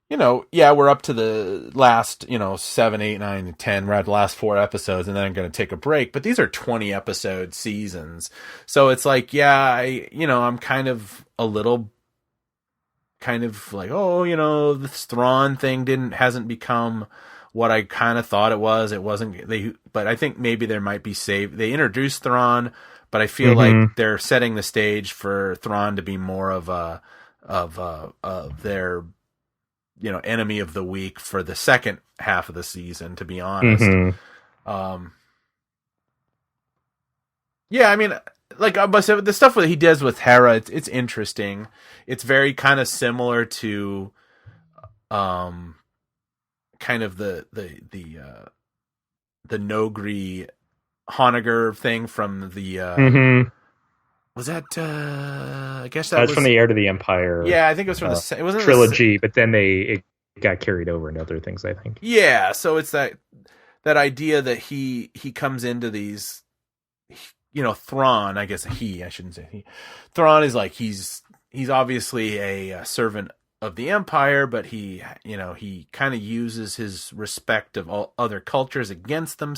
we're up to the last, 7, 8, 9, and 10. We're at the last 4 episodes, and then I'm going to take a break. But these are 20 episode seasons. So it's like, I'm kind of a little like, this Thrawn thing hasn't become what I kind of thought it was. It wasn't, but I think maybe there might be they introduced Thrawn, but I feel like they're setting the stage for Thrawn to be more of their, enemy of the week for the second half of the season, to be honest. Yeah, I mean, like the stuff that he does with Hera, it's interesting. It's very kind of similar to, kind of the Nogri Honegger thing from the was that I guess that was from the Heir to the Empire. Yeah, I think it was from the trilogy, but then they got carried over into other things, I think. Yeah, so it's that idea that he comes into these, Thrawn, I guess I shouldn't say he. Thrawn is like, he's obviously a servant of the Empire, but he kind of uses his respect of all other cultures against them in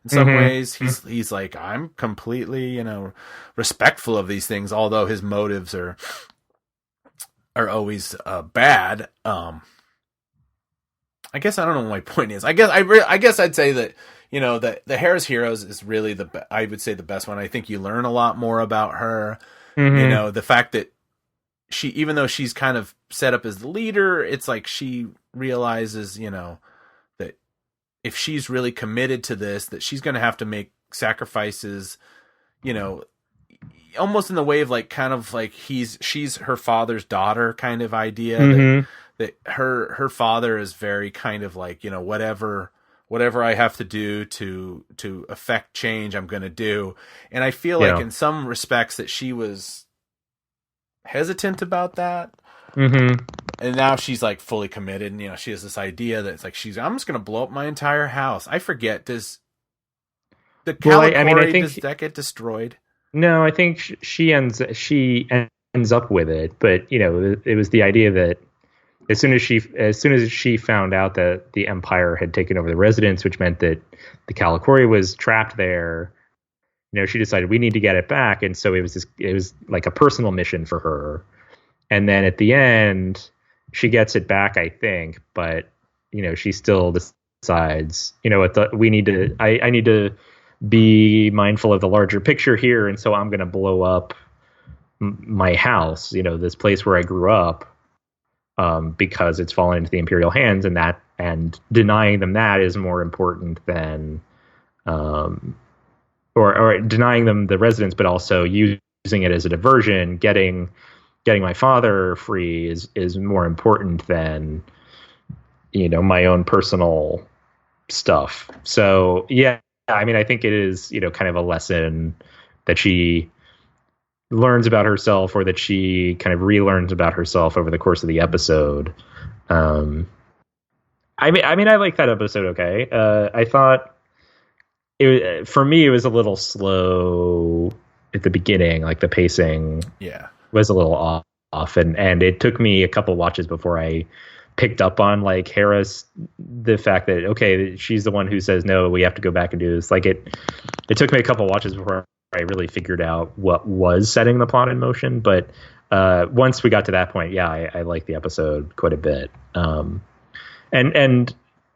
some ways. He's like, I'm completely, respectful of these things, although his motives are always bad. I guess I don't know what my point is. I guess I'd say that, that the Hera's Heroes is really I would say the best one. I think you learn a lot more about her. The fact that even though she's kind of set up as the leader, it's like she realizes, that if she's really committed to this, that she's going to have to make sacrifices, almost in the way of like, kind of like she's her father's daughter kind of idea. That her father is very kind of like, whatever I have to do to affect change, I'm going to do. And I feel like in some respects that she was hesitant about that. And now she's like fully committed, and she has this idea that it's like I'm just going to blow up my entire house. I forget, does the Calicori, does that get destroyed? No, I think she ends up with it, but it was the idea that as soon as she found out that the Empire had taken over the residence, which meant that the Calicori was trapped there, she decided we need to get it back. And so it was like a personal mission for her. And then at the end, she gets it back, I think, but she still decides, we need to, I need to be mindful of the larger picture here. And so I'm going to blow up my house, this place where I grew up, because it's fallen into the Imperial hands, and denying them that is more important than, or denying them the residence, but also using it as a diversion. Getting my father free is more important than, my own personal stuff. So yeah, I mean, I think it is, kind of a lesson that she learns about herself, or that she kind of relearns about herself over the course of the episode. I mean, I like that episode. Okay. I thought for me, it was a little slow at the beginning. Like the pacing was a little off, and it took me a couple watches before I picked up on like Hera's, the fact that, okay, she's the one who says, no, we have to go back and do this. Like it took me a couple watches before I really figured out what was setting the plot in motion. But once we got to that point, I liked the episode quite a bit. And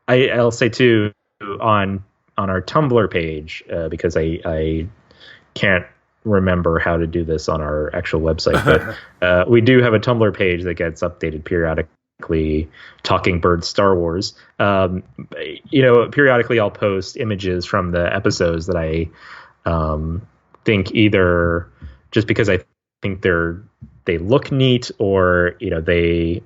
I'll say too, on our Tumblr page, because I can't remember how to do this on our actual website, but we do have a Tumblr page that gets updated periodically, Talking Bird Star Wars. Periodically I'll post images from the episodes that I think either just because I think they look neat, or they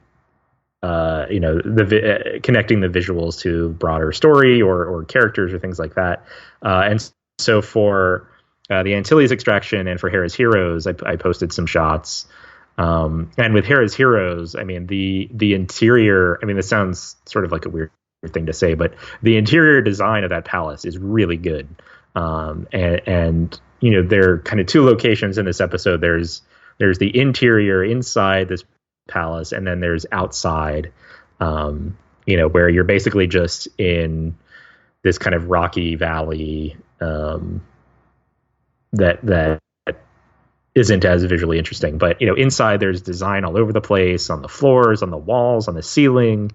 connecting the visuals to broader story or characters or things like that. And so for the Antilles Extraction and for Hera's Heroes, I posted some shots. And with Hera's Heroes, I mean, the interior, I mean, this sounds sort of like a weird thing to say, but the interior design of that palace is really good. And there are kind of two locations in this episode. There's the interior inside this palace, and then there's outside, where you're basically just in this kind of rocky valley that isn't as visually interesting. But inside there's design all over the place, on the floors, on the walls, on the ceiling.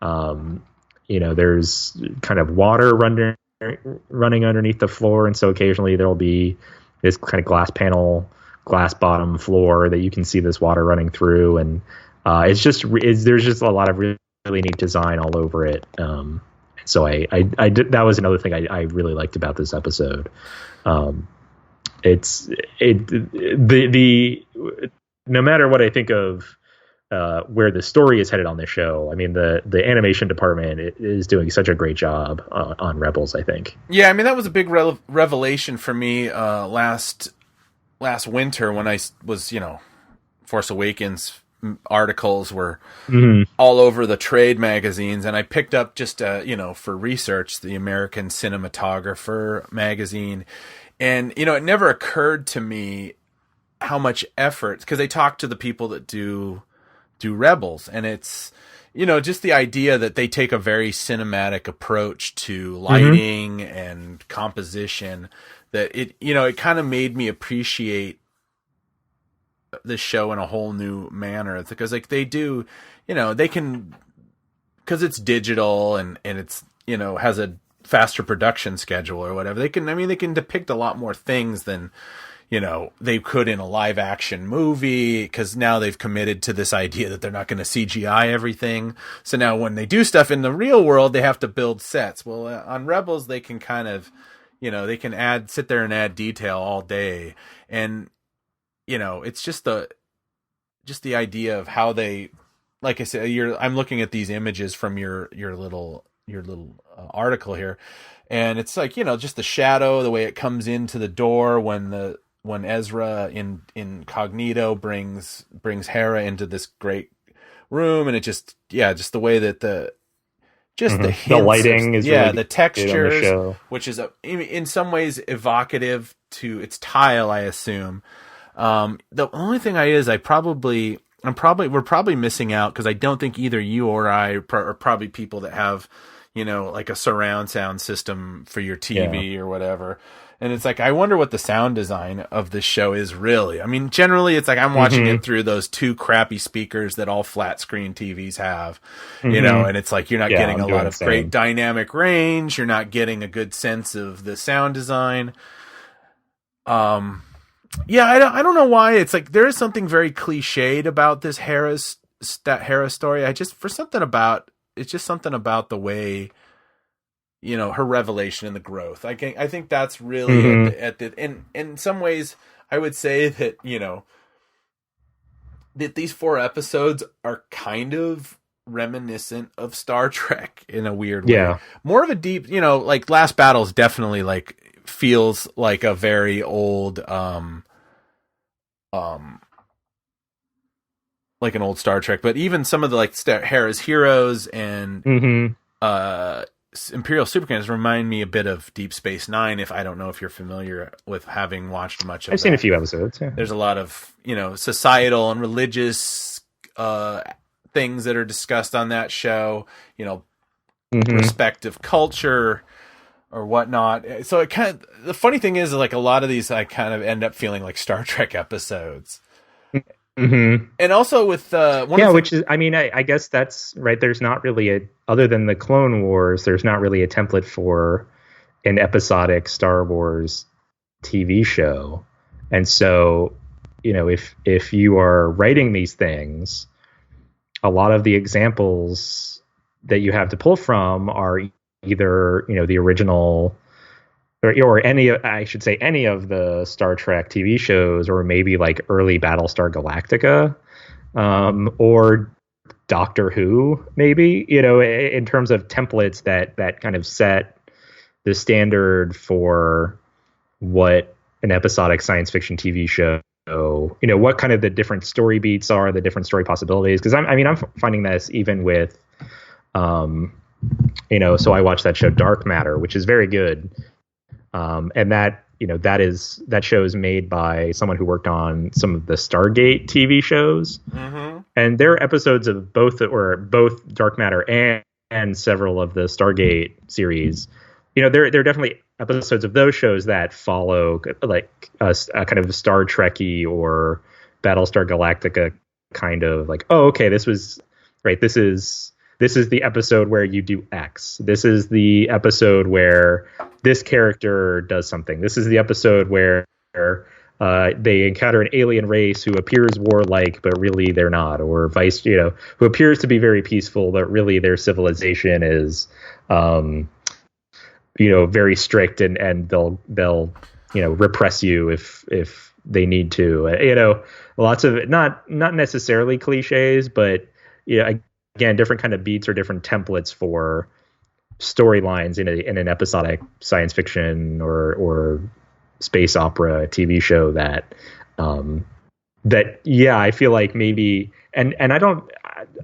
There's kind of water running underneath the floor, and so occasionally there'll be this kind of glass bottom floor that you can see this water running through, and there's just a lot of really neat design all over it. So I did, that was another thing I really liked about this episode. No matter what I think of where the story is headed on this show, I mean, the animation department is doing such a great job on Rebels, I think. Yeah, I mean, that was a big revelation for me last winter when I was, Force Awakens articles were all over the trade magazines, and I picked up just for research the American Cinematographer magazine, and it never occurred to me how much effort, because they talk to the people that do Rebels, and it's just the idea that they take a very cinematic approach to lighting and composition, that it kind of made me appreciate this show in a whole new manner. It's because they do, they can, because it's digital and it's, has a faster production schedule or whatever. They can depict a lot more things than, they could in a live action movie, because now they've committed to this idea that they're not going to CGI everything. So now when they do stuff in the real world, they have to build sets. Well, on Rebels, they can kind of, they can sit there and add detail all day. And, it's just the idea of how they, like I said, I'm looking at these images from your little article here, and it's like, just the shadow, the way it comes into the door when Ezra incognito brings Hera into this great room, and it just the way that the hints, the lighting is really the textures, the show, which is in some ways evocative to its tile, I assume. The only thing we're probably missing out, because I don't think either you or I are probably people that have, like a surround sound system for your TV or whatever. And it's like, I wonder what the sound design of this show is really. I mean, generally it's like I'm watching it through those two crappy speakers that all flat screen TVs have, and it's like, you're not getting a lot of great dynamic range. You're not getting a good sense of the sound design. I don't know why. It's like, there is something very cliched about this Hera story. It's just something about the way, her revelation and the growth. I think that's really in some ways, I would say that, that these 4 episodes are kind of reminiscent of Star Trek in a weird way. Yeah. More of a deep, like Last Battle's definitely feels like a very old, like an old Star Trek, but even some of the Hera's Heroes and Imperial Super Commandos remind me a bit of Deep Space Nine. I don't know if you're familiar with having watched much of I've seen a few episodes. Yeah. There's a lot of, societal and religious things that are discussed on that show, respect of culture or whatnot. So it the funny thing is, like, a lot of these I kind of end up feeling like Star Trek episodes. And also with which is, I guess that's right. There's not really other than the Clone Wars, there's not really a template for an episodic Star Wars TV show. And so, if you are writing these things, a lot of the examples that you have to pull from are either, the original or any of the Star Trek TV shows, or maybe like early Battlestar Galactica, or Doctor Who, maybe, in terms of templates that kind of set the standard for what an episodic science fiction TV show, what kind of the different story beats are, the different story possibilities. Because I'm finding this even with, so I watched that show Dark Matter, which is very good. And that show is made by someone who worked on some of the Stargate TV shows, and there are episodes of both Dark Matter and several of the Stargate series. There are definitely episodes of those shows that follow like a kind of Star Trekky or Battlestar Galactica kind of like, oh, okay, this is the episode where you do X. This is the episode where this character does something. This is the episode where they encounter an alien race who appears warlike, but really they're not, or who appears to be very peaceful, but really their civilization is, very strict, and they'll repress you if they need to. Lots of it, not necessarily cliches, but again, different kind of beats or different templates for storylines in an episodic science fiction or space opera TV show that that, yeah, I feel like maybe, and I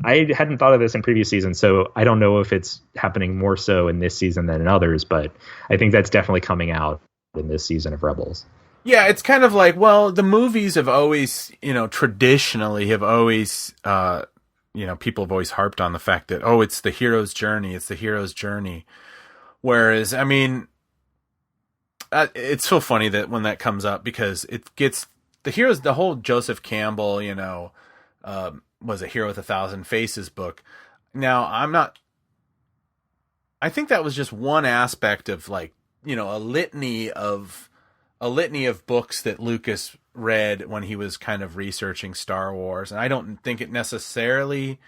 hadn't thought of this in previous seasons, so I don't know if it's happening more so in this season than in others, but I think that's definitely coming out in this season of Rebels. Yeah, it's kind of like, well, the movies have always, traditionally have always, people have always harped on the fact that, oh, it's the hero's journey. It's the hero's journey. Whereas, I mean, it's so funny that when that comes up, because it gets the whole Joseph Campbell, was a Hero with 1,000 Faces book. Now, I think that was just one aspect of, like, a litany of books that Lucas read when he was kind of researching Star Wars. And I don't think it necessarily,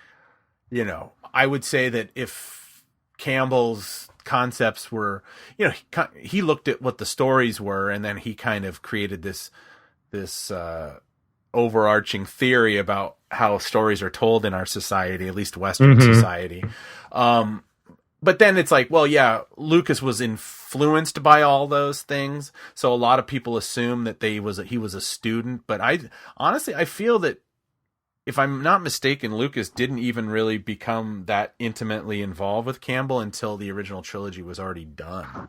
I would say that if Campbell's concepts were, he looked at what the stories were, and then he kind of created this overarching theory about how stories are told in our society, at least Western society. But then it's like, well, yeah, Lucas was influenced by all those things, so a lot of people assume that he was a student. But I feel that, if I'm not mistaken, Lucas didn't even really become that intimately involved with Campbell until the original trilogy was already done.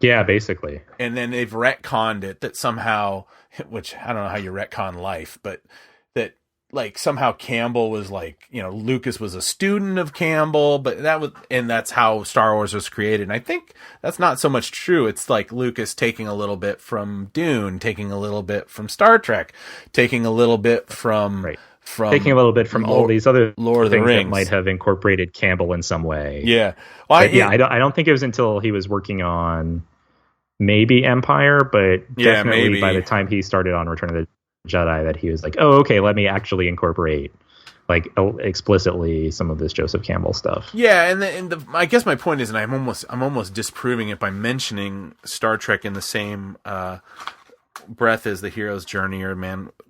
Yeah, basically. And then they've retconned it that somehow, which I don't know how you retcon life, but that, like, somehow Campbell was, like, Lucas was a student of Campbell, but that's how Star Wars was created. And I think that's not so much true. It's like Lucas taking a little bit from Dune, taking a little bit from Star Trek, taking a little bit from, right. Taking a little bit from all these other Lord of the things Rings that might have incorporated Campbell in some way. Yeah. Well, I don't think it was until he was working on maybe Empire, but definitely by the time he started on Return of the Jedi that he was like, oh, okay, let me actually incorporate, like, explicitly some of this Joseph Campbell stuff. Yeah, and I guess my point is, and I'm almost disproving it by mentioning Star Trek in the same breath as the hero's journey or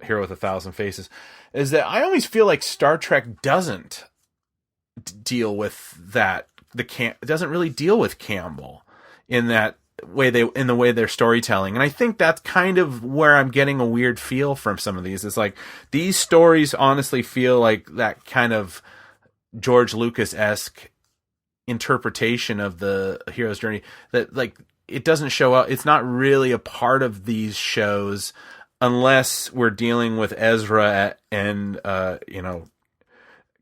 Hero with 1,000 Faces, is that I always feel like Star Trek doesn't deal with that. It doesn't really deal with Campbell in that way, in the way they're storytelling. And I think that's kind of where I'm getting a weird feel from some of these. It's like, these stories honestly feel like that kind of George Lucas-esque interpretation of the hero's journey that, like, it doesn't show up. It's not really a part of these shows unless we're dealing with Ezra and,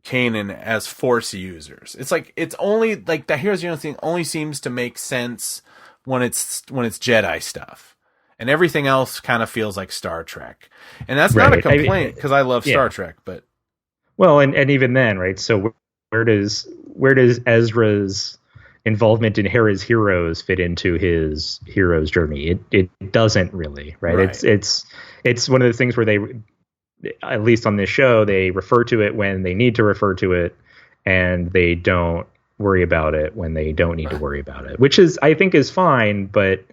Kanan as Force users. It's like, it's only, like, the hero's journey thing only seems to make sense when it's Jedi stuff, and everything else kind of feels like Star Trek. And that's not a complaint, because I love Star Trek, but well, and even then, right? So where does Ezra's involvement in Hera's heroes fit into his hero's journey? It doesn't really, right? It's one of the things where they, at least on this show, they refer to it when they need to refer to it, and they don't worry about it when they don't need to worry about it, which is, I think, is fine. But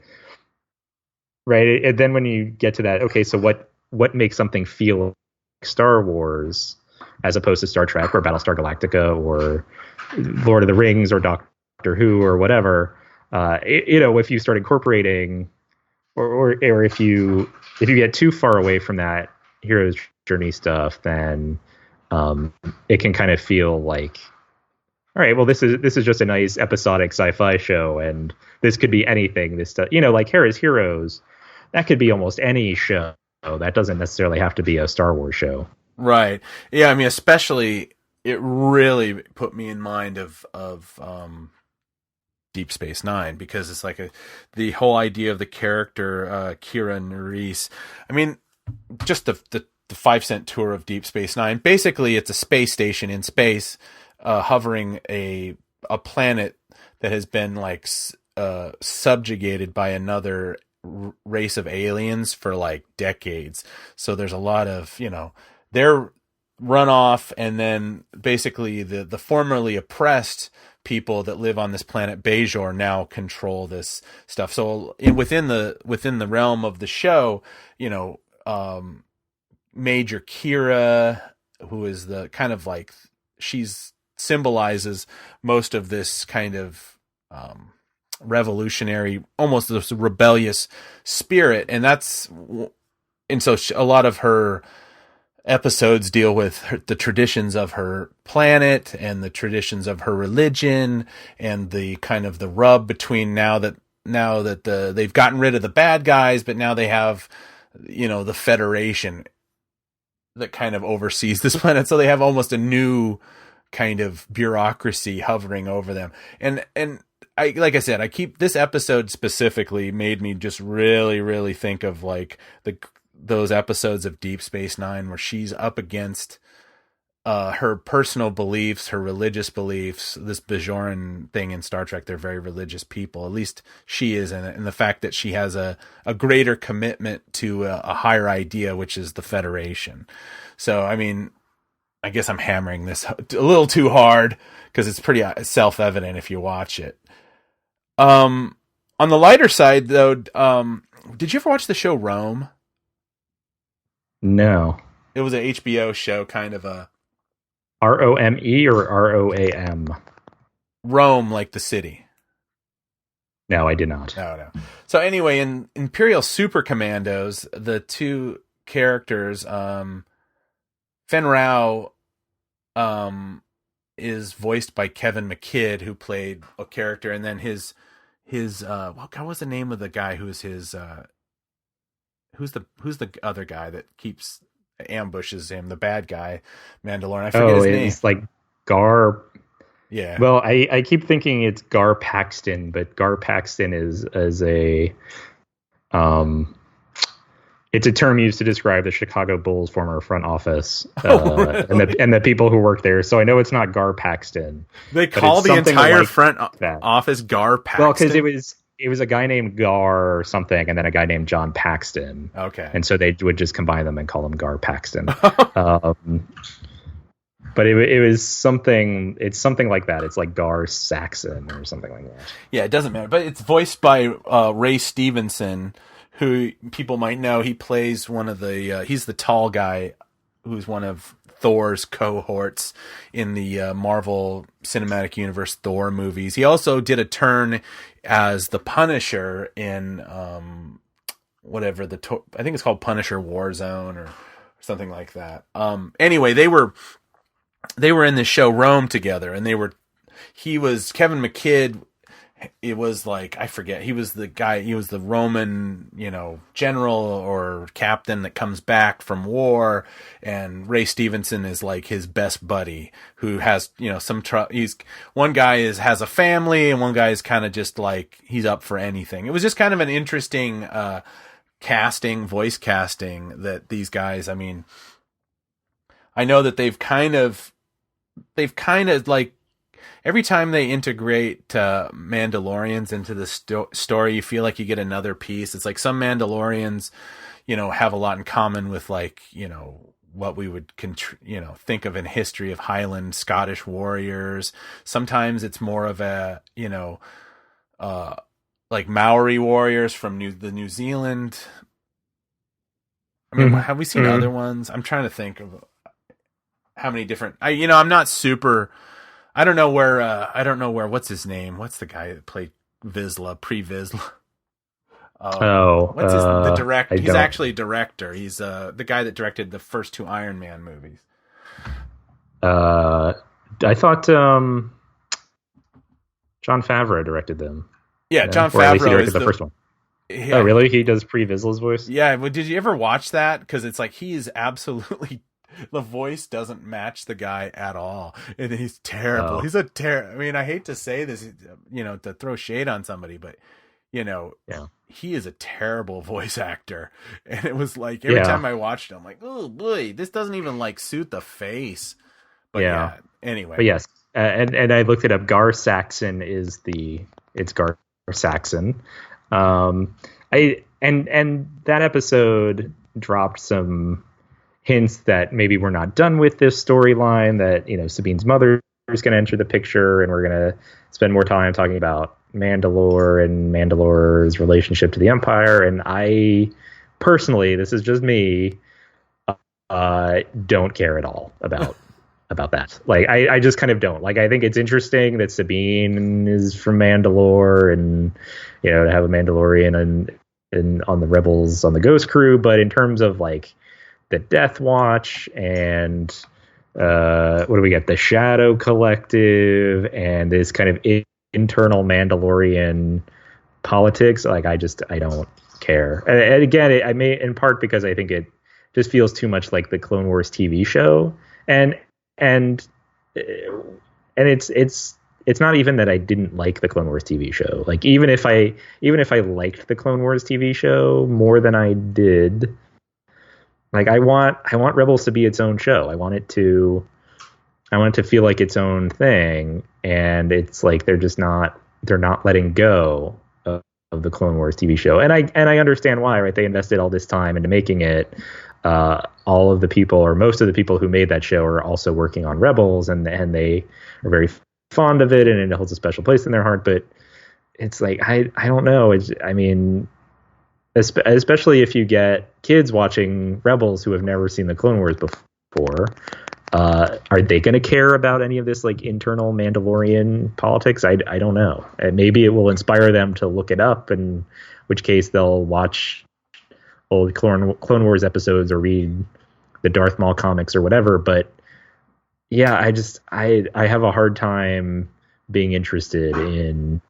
right, and then when you get to that, okay, so what makes something feel like Star Wars as opposed to Star Trek or Battlestar Galactica or Lord of the Rings or Doctor Who or whatever? If you start incorporating, or if you get too far away from that hero's journey stuff, then it can kind of feel like, all right, well, this is just a nice episodic sci-fi show, and this could be anything. This stuff, like Hera's Heroes, that could be almost any show. That doesn't necessarily have to be a Star Wars show. Right. Yeah, I mean, especially, it really put me in mind of Deep Space Nine, because it's like the whole idea of the character Kira Nerys. I mean, just the 5-cent tour of Deep Space Nine. Basically, it's a space station in space, hovering a planet that has been, like, subjugated by another race of aliens for, like, decades. So there's a lot of, they're run off, and then basically the formerly oppressed people that live on this planet Bajor now control this stuff. So within the realm of the show, Major Kira, who is the kind of, like, she's symbolizes most of this kind of revolutionary, almost this rebellious spirit, and so a lot of her episodes deal with the traditions of her planet and the traditions of her religion, and the kind of the rub between now that they've gotten rid of the bad guys, but now they have, the Federation that kind of oversees this planet. So they have almost a new kind of bureaucracy hovering over them. And like I said, this episode specifically made me just really, really think of like those episodes of Deep Space Nine where she's up against her personal beliefs, her religious beliefs. This Bajoran thing in Star Trek, they're very religious people. At least she is in it. And the fact that she has a greater commitment to a higher idea, which is the Federation. So, I mean, I guess I'm hammering this a little too hard because it's pretty self-evident if you watch it. On the lighter side, though, did you ever watch the show Rome? No. It was an HBO show, kind of a... Rome or Roam? Rome, like the city. No, I did not. No. So anyway, in Imperial Super Commandos, the two characters, Fen Rao is voiced by Kevin McKidd, who played a character, and then his what was the name of the guy who's his who's the other guy that keeps ambushes him, the bad guy, Mandalorian. I forget his name. It's like Gar. Yeah. Well, I keep thinking it's Gar Paxton, but Gar Paxton is a it's a term used to describe the Chicago Bulls former front office and the people who work there. So I know it's not Gar Paxton. They call the entire front office Gar Paxton. Well, because it was a guy named Gar or something, and then a guy named John Paxton. Okay. And so they would just combine them and call him Gar Paxton. But it was something. It's something like that. It's like Gar Saxon or something like that. Yeah, it doesn't matter. But it's voiced by Ray Stevenson, who people might know. He plays one of the. He's the tall guy, who's one of Thor's cohorts in the Marvel Cinematic Universe Thor movies. He also did a turn as the Punisher in whatever I think it's called Punisher Warzone or something like that. Anyway, they were in the show Rome together, and he was Kevin McKidd. It was like, I forget, he was the guy, he was the Roman, general or captain that comes back from war, and Ray Stevenson is like his best buddy who has, some one guy has a family, and one guy is kind of just like, he's up for anything. It was just kind of an interesting voice casting that these guys, I mean, I know that they've kind of like, every time they integrate Mandalorians into the story, you feel like you get another piece. It's like some Mandalorians, have a lot in common with like, what we would, think of in history of Highland Scottish warriors. Sometimes it's more of a, like Maori warriors from the New Zealand. I mean, have we seen other ones? I'm trying to think of how many different, I'm not super, I don't know where, what's his name? What's the guy that played Vizsla, pre-Vizsla? The director? He's actually a director. He's the guy that directed the first two Iron Man movies. I thought Jon Favreau directed them. Yeah, Jon Favreau, or at least he directed the first one. Yeah. Oh, really? He does pre-Vizsla's voice? Yeah, well, did you ever watch that? Because it's like, he is absolutely... The voice doesn't match the guy at all, and he's terrible. He's I mean, I hate to say this, to throw shade on somebody, but he is a terrible voice actor. And it was like every time I watched him, I'm like, oh boy, this doesn't even like suit the face. But anyway. But yes, and I looked it up. Gar Saxon it's Gar Saxon. And that episode dropped some hints that maybe we're not done with this storyline, that Sabine's mother is going to enter the picture, and we're going to spend more time talking about Mandalore and Mandalore's relationship to the Empire. And I personally, this is just me, don't care at all about that. Like, I just kind of don't. Like, I think it's interesting that Sabine is from Mandalore, and to have a Mandalorian and on the Rebels on the Ghost crew, but in terms of like the Death Watch, and what do we get? The Shadow Collective, and this kind of internal Mandalorian politics. Like, I don't care. And again, I may, in part because I think it just feels too much like the Clone Wars TV show, and it's not even that I didn't like the Clone Wars TV show. Like, even if I liked the Clone Wars TV show more than I did, like, I want Rebels to be its own show. I want it to feel like its own thing, and it's like they're not letting go of the Clone Wars TV show. And I understand why, right? They invested all this time into making it. All of the people, or most of the people who made that show, are also working on Rebels, and they are very fond of it, and it holds a special place in their heart. But it's like, I don't know. I mean, especially if you get kids watching Rebels who have never seen the Clone Wars before, are they going to care about any of this, like, internal Mandalorian politics? I don't know. And maybe it will inspire them to look it up, in which case they'll watch old Clone Wars episodes or read the Darth Maul comics or whatever. But yeah, I have a hard time being interested in,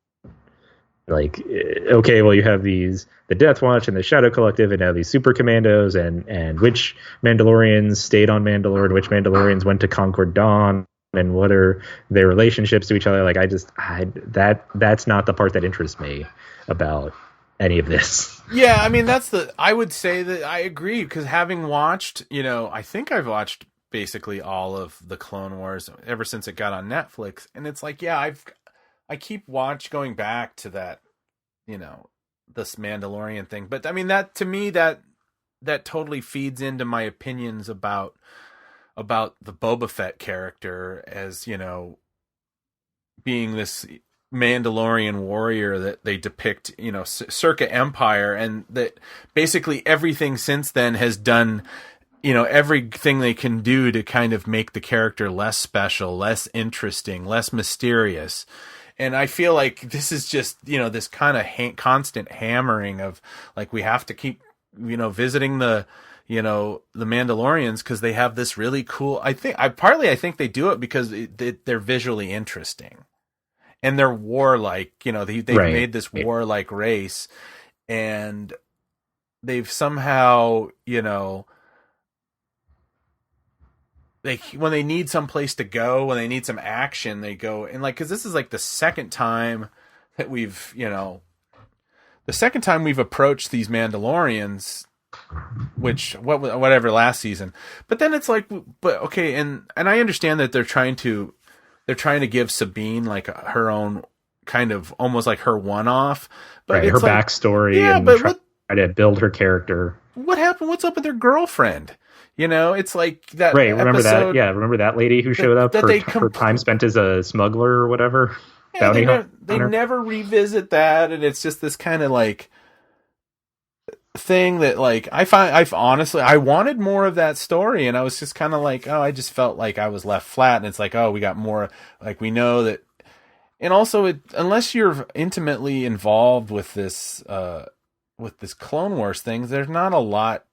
like, okay, well, you have the Death Watch and the Shadow Collective, and now these Super Commandos, and which Mandalorians stayed on Mandalore and which Mandalorians went to Concord Dawn, and what are their relationships to each other. Like, that's not the part that interests me about any of this. Yeah, I mean, I would say that I agree, because having watched, I think I've watched basically all of the Clone Wars ever since it got on Netflix, and it's like, yeah, I keep going back to that, this Mandalorian thing. But I mean, that, to me, that totally feeds into my opinions about the Boba Fett character as, being this Mandalorian warrior that they depict, circa Empire, and that basically everything since then has done, everything they can do to kind of make the character less special, less interesting, less mysterious. And I feel like this is just, this kind of constant hammering of, like, we have to keep, visiting the Mandalorians because they have this really cool, I think they do it because they're visually interesting. And they're warlike, they've right. made this warlike race, and they've somehow, when they need some place to go, when they need some action, they go, and, like, because this is like the second time that we've approached these Mandalorians, which whatever last season, but then it's like, but okay, and I understand that they're trying to give Sabine, like, her own kind of, almost like her one-off, but right, it's her like, backstory, yeah, and but try to build her character. What happened? What's up with their girlfriend? It's like that. Right, remember that? Yeah, remember that lady who showed up? Her time spent as a smuggler or whatever. Yeah, they never revisit that, and it's just this kind of, like, thing that, like, I've honestly, I wanted more of that story, and I was just kind of like, oh, I just felt like I was left flat, and it's like, oh, we got more, like, we know that, and also, unless you're intimately involved with this Clone Wars thing, there's not a lot.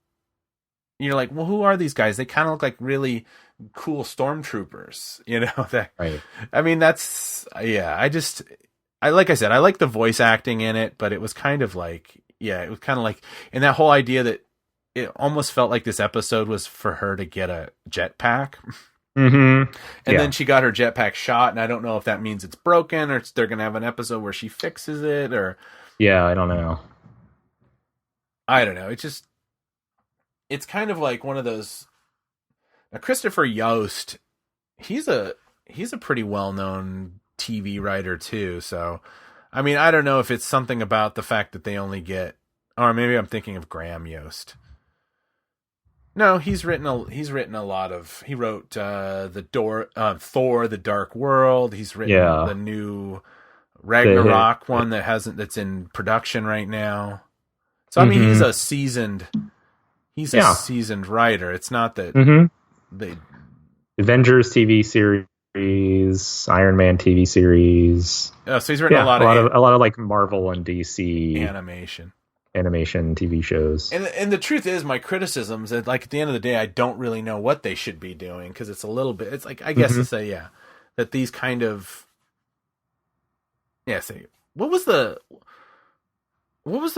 You're like, well, who are these guys? They kind of look like really cool stormtroopers, that, right. I mean, that's, yeah, like I said, I like the voice acting in it, but it was kind of like, yeah, it was kind of like, and that whole idea that it almost felt like this episode was for her to get a jetpack. Mm-hmm. And then she got her jetpack shot, and I don't know if that means it's broken, or they're going to have an episode where she fixes it, or... Yeah, I don't know. It's kind of like one of those... Now, Christopher Yost, he's a pretty well-known TV writer, too, so... I mean, I don't know if it's something about the fact that they only get... Or maybe I'm thinking of Graham Yost. No, he's written a lot of... He wrote Thor: The Dark World. He's written the new Ragnarok one that's in production right now. So I mean, he's a seasoned writer. It's not that they Avengers TV series, Iron Man TV series. Oh, so he's written a lot of like Marvel and DC animation. animation TV shows. And the truth is, my criticisms, that like at the end of the day, I don't really know what they should be doing, because it's a little bit. It's like, I guess to say, that these kind of say, what was the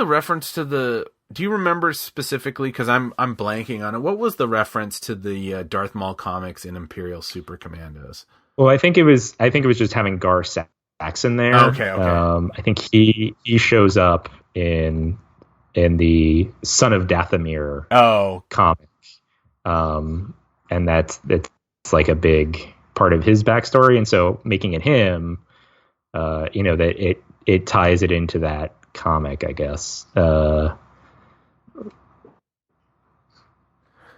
reference to the? Do you remember specifically? Because I'm blanking on it. What was the reference to the Darth Maul comics in Imperial Super Commandos? Well, I think it was just having Gar Saxon there. Okay. I think he shows up in the Son of Dathomir comic, and that's like a big part of his backstory, and so making it him, that it ties it into that comic, I guess.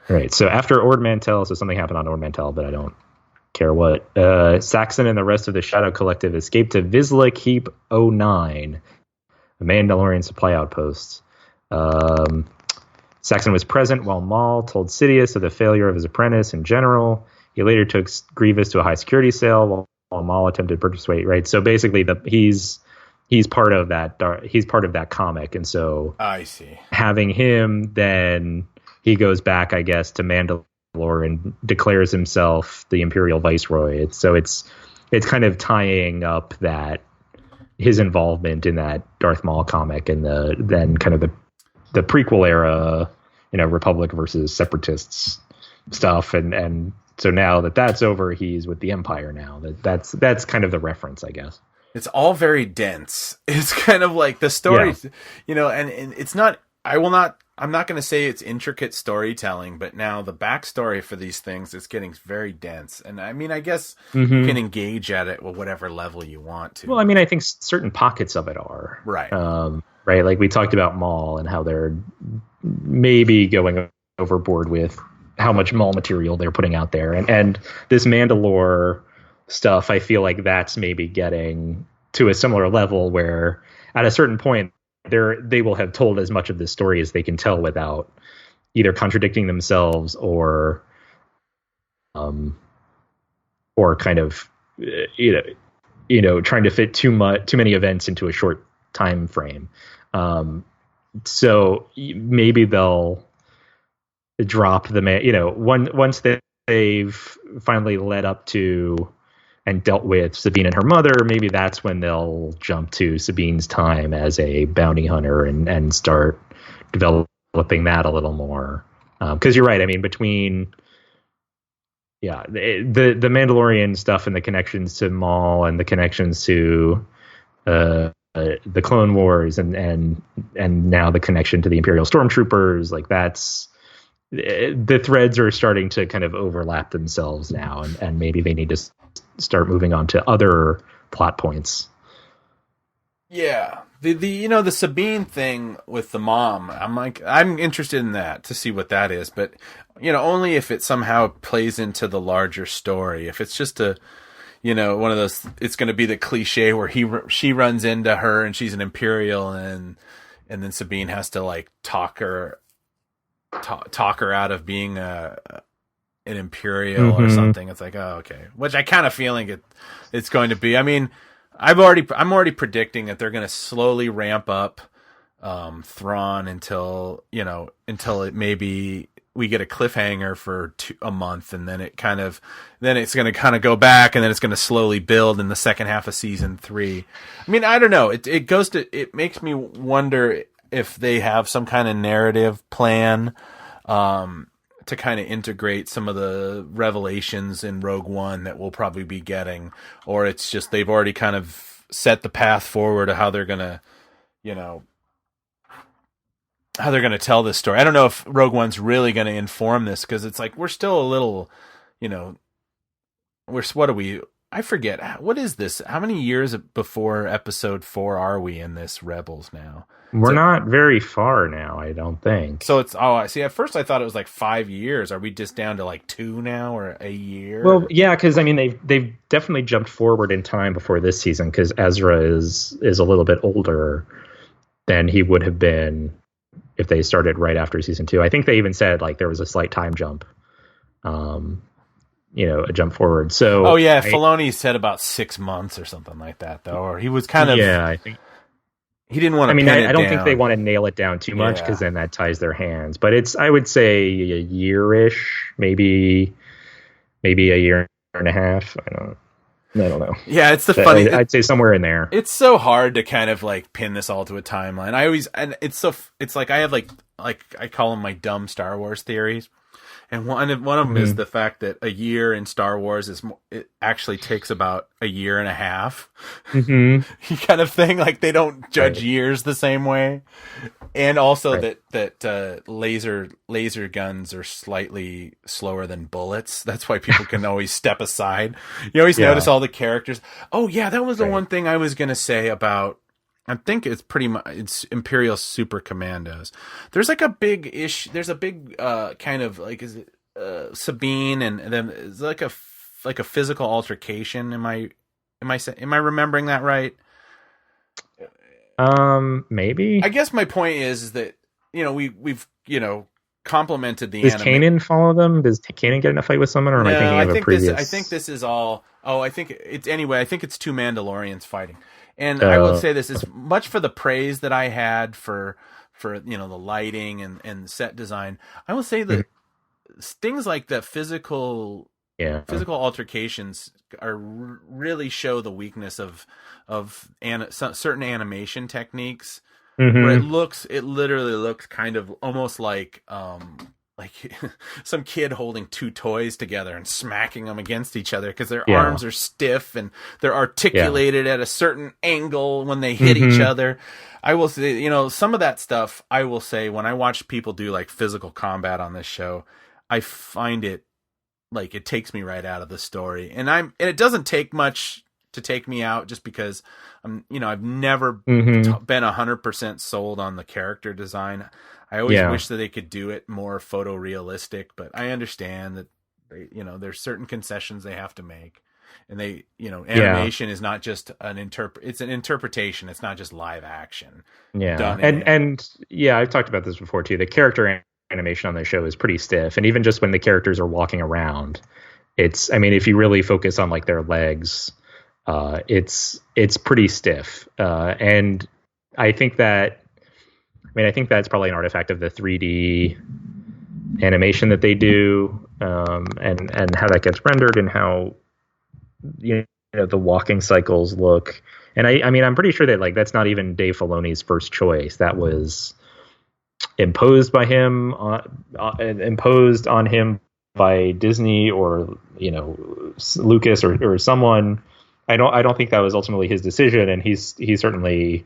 Right. So after Ord Mantell, so something happened on Ord Mantell, but I don't care what. Saxon and the rest of the Shadow Collective escaped to Vizsla Keep 09, a Mandalorian supply outpost. Saxon was present while Maul told Sidious of the failure of his apprentice in general. He later took Grievous to a high security cell while Maul attempted to persuade. Right. So basically, he's part of that. He's part of that comic, and so I see. Having him, then he goes back, I guess, to Mandalore and declares himself the Imperial Viceroy. So it's kind of tying up that his involvement in that Darth Maul comic and then kind of the prequel era, Republic versus Separatists stuff, and so now that's over, he's with the Empire now. That's kind of the reference, I guess. It's all very dense. It's kind of like the story, and it's not. I'm not going to say it's intricate storytelling, but now the backstory for these things is getting very dense. And I mean, I guess you can engage at it with whatever level you want to. Well, I mean, I think certain pockets of it are. Right. Right. Like we talked about Maul and how they're maybe going overboard with how much Maul material they're putting out there. And this Mandalore stuff, I feel like that's maybe getting to a similar level where at a certain point, they will have told as much of this story as they can tell without either contradicting themselves or kind of trying to fit too many events into a short time frame. So maybe they'll drop once they've finally led up to and dealt with Sabine and her mother, maybe that's when they'll jump to Sabine's time as a bounty hunter and start developing that a little more. Because you're right. I mean, between the Mandalorian stuff and the connections to Maul and the connections to the Clone Wars and now the connection to the Imperial Stormtroopers, like that's the threads are starting to kind of overlap themselves now, and maybe they need to start moving on to other plot points. Yeah. The Sabine thing with the mom, I'm interested in that to see what that is, but only if it somehow plays into the larger story. If it's just one of those, it's going to be the cliche where she runs into her and she's an Imperial and then Sabine has to like talk her out of being an Imperial or something. It's like, oh, okay. Which I kind of feeling it's going to be. I mean, I'm already predicting that they're going to slowly ramp up Thrawn until it maybe we get a cliffhanger for a month, and then it's going to kind of go back, and then it's going to slowly build in the second half of season 3. I mean, I don't know. It makes me wonder if they have some kind of narrative plan to kind of integrate some of the revelations in Rogue One that we'll probably be getting, or it's just they've already kind of set the path forward of how they're gonna tell this story. I don't know if Rogue One's really going to inform this, because it's like we're still a little, I forget, what is this? How many years before Episode 4 are we in this Rebels now? We're not very far now, I don't think. So I see. At first, I thought it was like 5 years. Are we just down to like 2 now, or a year? Well, yeah, because I mean they've definitely jumped forward in time before this season, because Ezra is a little bit older than he would have been if they started right after season 2. I think they even said like there was a slight time jump, a jump forward. So Filoni said about 6 months or something like that, though, or he was kind of I think. he didn't want to. I mean, I don't down. think they want to nail it down too much because then that ties their hands. But I would say a year-ish, maybe a year and a half. I don't know. Yeah, it's the funny. I'd say somewhere in there. It's so hard to kind of like pin this all to a timeline. It's like I have like I call them my dumb Star Wars theories. And one of them is the fact that a year in Star Wars it actually takes about a year and a half, kind of thing. Like they don't judge years the same way, and also that laser guns are slightly slower than bullets. That's why people can always step aside. You always notice all the characters. Oh yeah, that was the one thing I was gonna say about. I think it's pretty much it's Imperial Super Commandos. There's like a big issue. There's a big kind of like is it Sabine and then it's like a physical altercation. Am I remembering that right? Maybe. I guess my point is that we've complimented the. Does Kanan follow them? Does Kanan get in a fight with someone, or am I thinking of a previous? I think this is all. Oh, I think it's anyway. I think it's two Mandalorians fighting. And I will say this is much for the praise that I had for the lighting and set design. I will say that things like the physical altercations really show the weakness of certain animation techniques. Where it literally looks kind of almost like some kid holding two toys together and smacking them against each other because their arms are stiff and they're articulated at a certain angle when they hit each other. I will say, some of that stuff, I will say, when I watch people do like physical combat on this show, I find it like it takes me right out of the story. And it doesn't take much to take me out just because I've never been 100% sold on the character design. I always wish that they could do it more photorealistic, but I understand that there's certain concessions they have to make, and animation is not just it's an interpretation. It's not just live action. Yeah, and I've talked about this before too. The character animation on the show is pretty stiff, and even just when the characters are walking around, if you really focus on like their legs, it's pretty stiff, and I think that's probably an artifact of the 3D animation that they do, and how that gets rendered and how the walking cycles look. And I'm pretty sure that like that's not even Dave Filoni's first choice. That was imposed by him, imposed on him by Disney or Lucas or someone. I don't think that was ultimately his decision, and he's certainly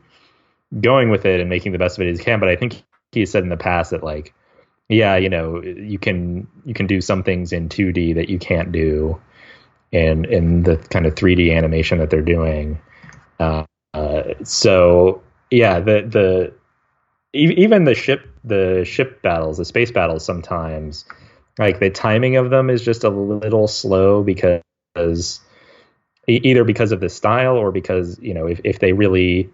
going with it and making the best of it as he can. But I think he said in the past that like, you can do some things in 2D that you can't do in the kind of 3D animation that they're doing. So yeah, even the ship battles, the space battles, sometimes like the timing of them is just a little slow because either because of the style or because if they really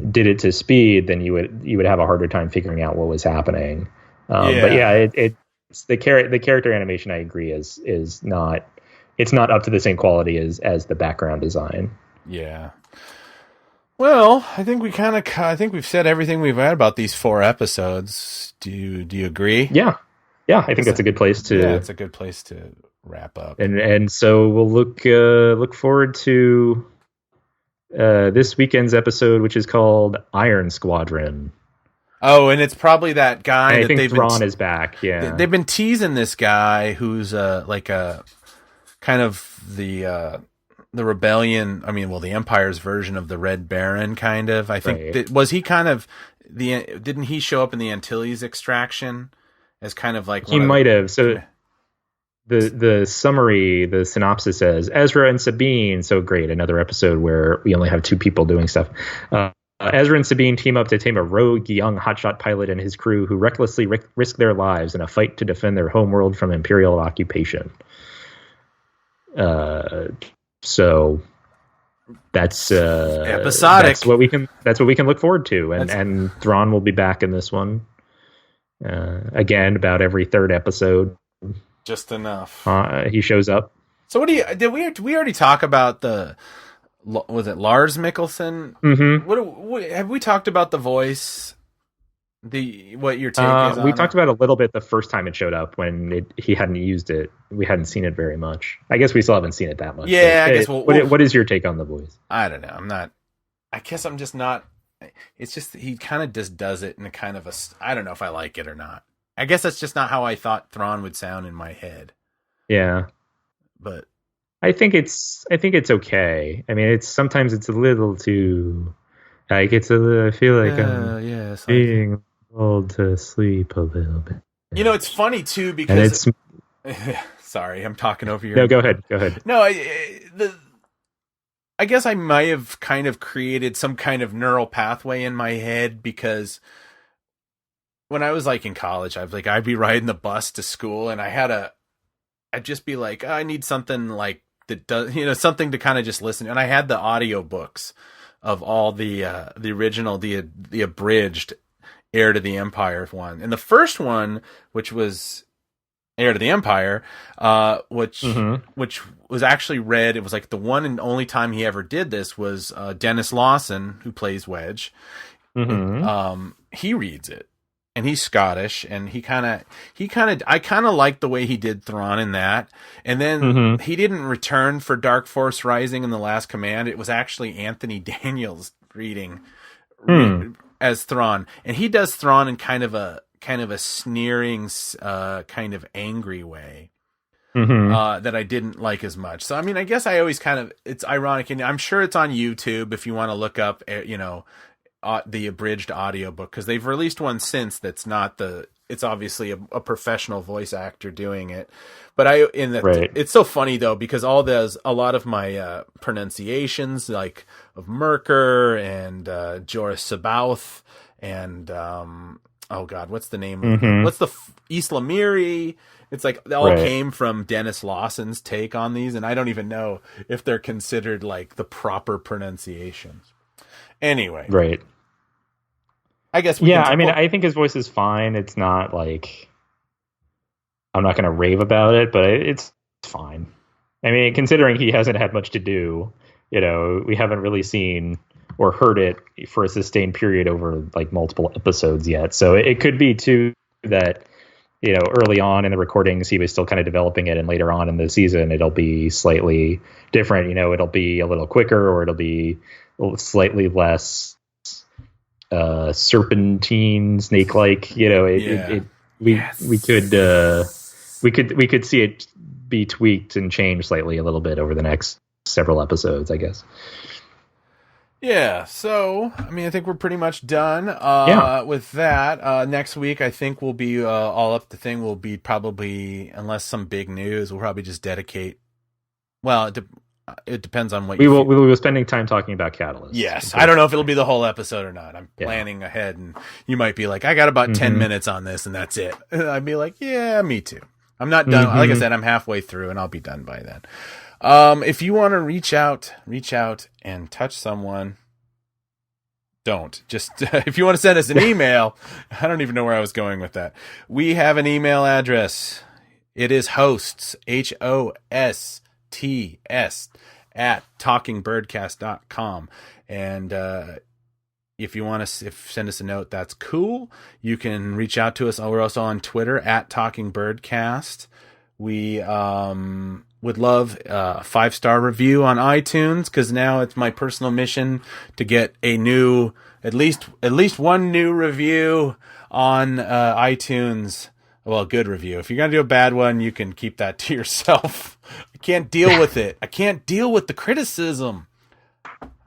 did it to speed, then you would have a harder time figuring out what was happening. But yeah, it's the character animation. I agree is not, it's not up to the same quality as the background design. Yeah. Well, I think we've said everything we've had about these 4 episodes. Do you agree? Yeah. I think that's a good place to. Yeah, it's a good place to wrap up. And so we'll look forward to this weekend's episode, which is called Iron Squadron. Oh, and it's probably that guy. I think Thrawn is back. Yeah, they've been teasing this guy who's like a kind of the rebellion. I mean, well, the Empire's version of the Red Baron, kind of. I think was he kind of didn't he show up in the Antilles Extraction as kind of like he might have. So the summary, the synopsis says Ezra and Sabine. So great, another episode where we only have 2 people doing stuff. Ezra and Sabine team up to tame a rogue young hotshot pilot and his crew who recklessly risk their lives in a fight to defend their homeworld from Imperial occupation. So that's episodic. That's what we can look forward to, and Thrawn will be back in this one again about every 3rd episode. Just enough. He shows up. So what did we already talk about the Was it Lars Mikkelsen? Mm-hmm. What have we talked about the voice? What your take is on we talked about it a little bit the first time it showed up when he hadn't used it. We hadn't seen it very much. I guess we still haven't seen it that much. Yeah, but, I guess. What is your take on the voice? I don't know. I'm not. I guess I'm just not. It's just he kind of just does it in a kind of a. I don't know if I like it or not. I guess that's just not how I thought Thrawn would sound in my head. Yeah, but I think it's okay. I mean, sometimes it's a little too. Like I feel like I'm being lulled to sleep a little bit. You know, it's funny too because sorry, I'm talking over your. No, go ahead. No, I guess I might have kind of created some kind of neural pathway in my head because when I was like in college, I'd be riding the bus to school and I'd just be like, I need something like that does, something to kind of just listen. And I had the audio books of all the original, the abridged Heir to the Empire one. And the first one, which was Heir to the Empire, which was actually read. It was like the one and only time he ever did this was Dennis Lawson, who plays Wedge. He reads it, and he's Scottish, and I kind of liked the way he did Thrawn in that. And then he didn't return for Dark Force Rising and The Last Command. It was actually Anthony Daniels reading as Thrawn, and he does Thrawn in kind of a sneering, kind of angry way that I didn't like as much. So, I mean, I guess I always it's ironic, and I'm sure it's on YouTube if you want to look up, the abridged audiobook, because they've released one since that's not it's obviously a professional voice actor doing it. But it's so funny though, because a lot of my pronunciations, like of Merker and Joris Sabaoth and oh God, what's the name? What's the Isla Miri? It's like they all came from Dennis Lawson's take on these, and I don't even know if they're considered like the proper pronunciations. Anyway, right. I guess. I think his voice is fine. It's not like I'm not going to rave about it, but it's fine. I mean, considering he hasn't had much to do, we haven't really seen or heard it for a sustained period over like multiple episodes yet. So it could be too that, early on in the recordings, he was still kind of developing it. And later on in the season, it'll be slightly different. It'll be a little quicker, or it'll be slightly less serpentine, snake-like. We could see it be tweaked and changed slightly a little bit over the next several episodes, I guess. Yeah, so, I mean, I think we're pretty much done with that. Next week, I think we'll be all up. The thing will be probably, unless some big news, we'll probably just dedicate. Well, it depends on what we will be spending time talking about Catalyst. Yes, I don't know if it'll be the whole episode or not. I'm planning ahead, and you might be like, I got about 10 minutes on this, and that's it. I'd be like, yeah, me too. I'm not done. Like I said, I'm halfway through, and I'll be done by then. If you want to reach out and touch someone, don't. Just if you want to send us an email, I don't even know where I was going with that. We have an email address. It is hosts, HOSTS, at talkingbirdcast.com. And if you want to send us a note, that's cool. You can reach out to us. We're also on Twitter at talkingbirdcast. We would love a 5-star review on iTunes, because now it's my personal mission to get a new, at least one new review on iTunes. Well, a good review. If you're going to do a bad one, you can keep that to yourself. I can't deal with it. I can't deal with the criticism.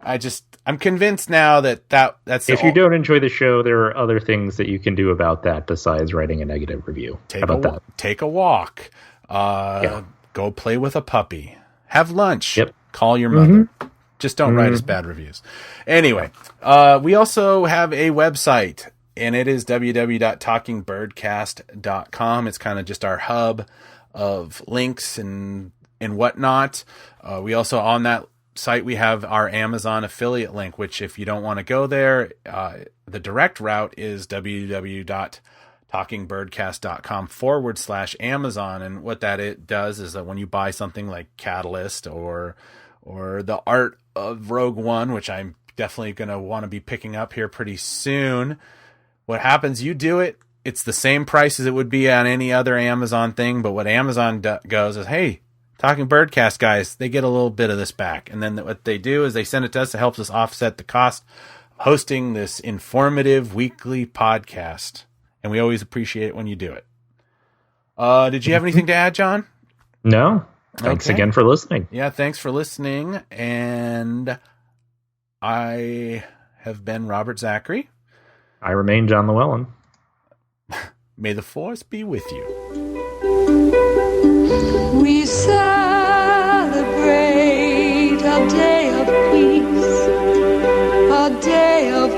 I'm convinced now that's if you don't enjoy the show, there are other things that you can do about that besides writing a negative review. How about that? Take a walk. Go play with a puppy. Have lunch. Yep. Call your mother. Just don't write us bad reviews. Anyway, we also have a website, and it is www.talkingbirdcast.com. It's kind of just our hub of links and whatnot. We also, on that site, we have our Amazon affiliate link, which if you don't want to go there, the direct route is www.talkingbirdcast.com/Amazon. And what that it does is that when you buy something like Catalyst or or The Art of Rogue One, which I'm definitely going to want to be picking up here pretty soon. What happens, you do it, it's the same price as it would be on any other Amazon thing, but what Amazon goes is, hey, Talking Birdcast guys, they get a little bit of this back. And then what they do is they send it to us. It helps us offset the cost of hosting this informative weekly podcast. And we always appreciate it when you do it. Did you have anything to add, John? No. Thanks again for listening. Yeah, thanks for listening. And I have been Robert Zachary. I remain John Llewellyn. May the force be with you. We celebrate a day of peace, a day of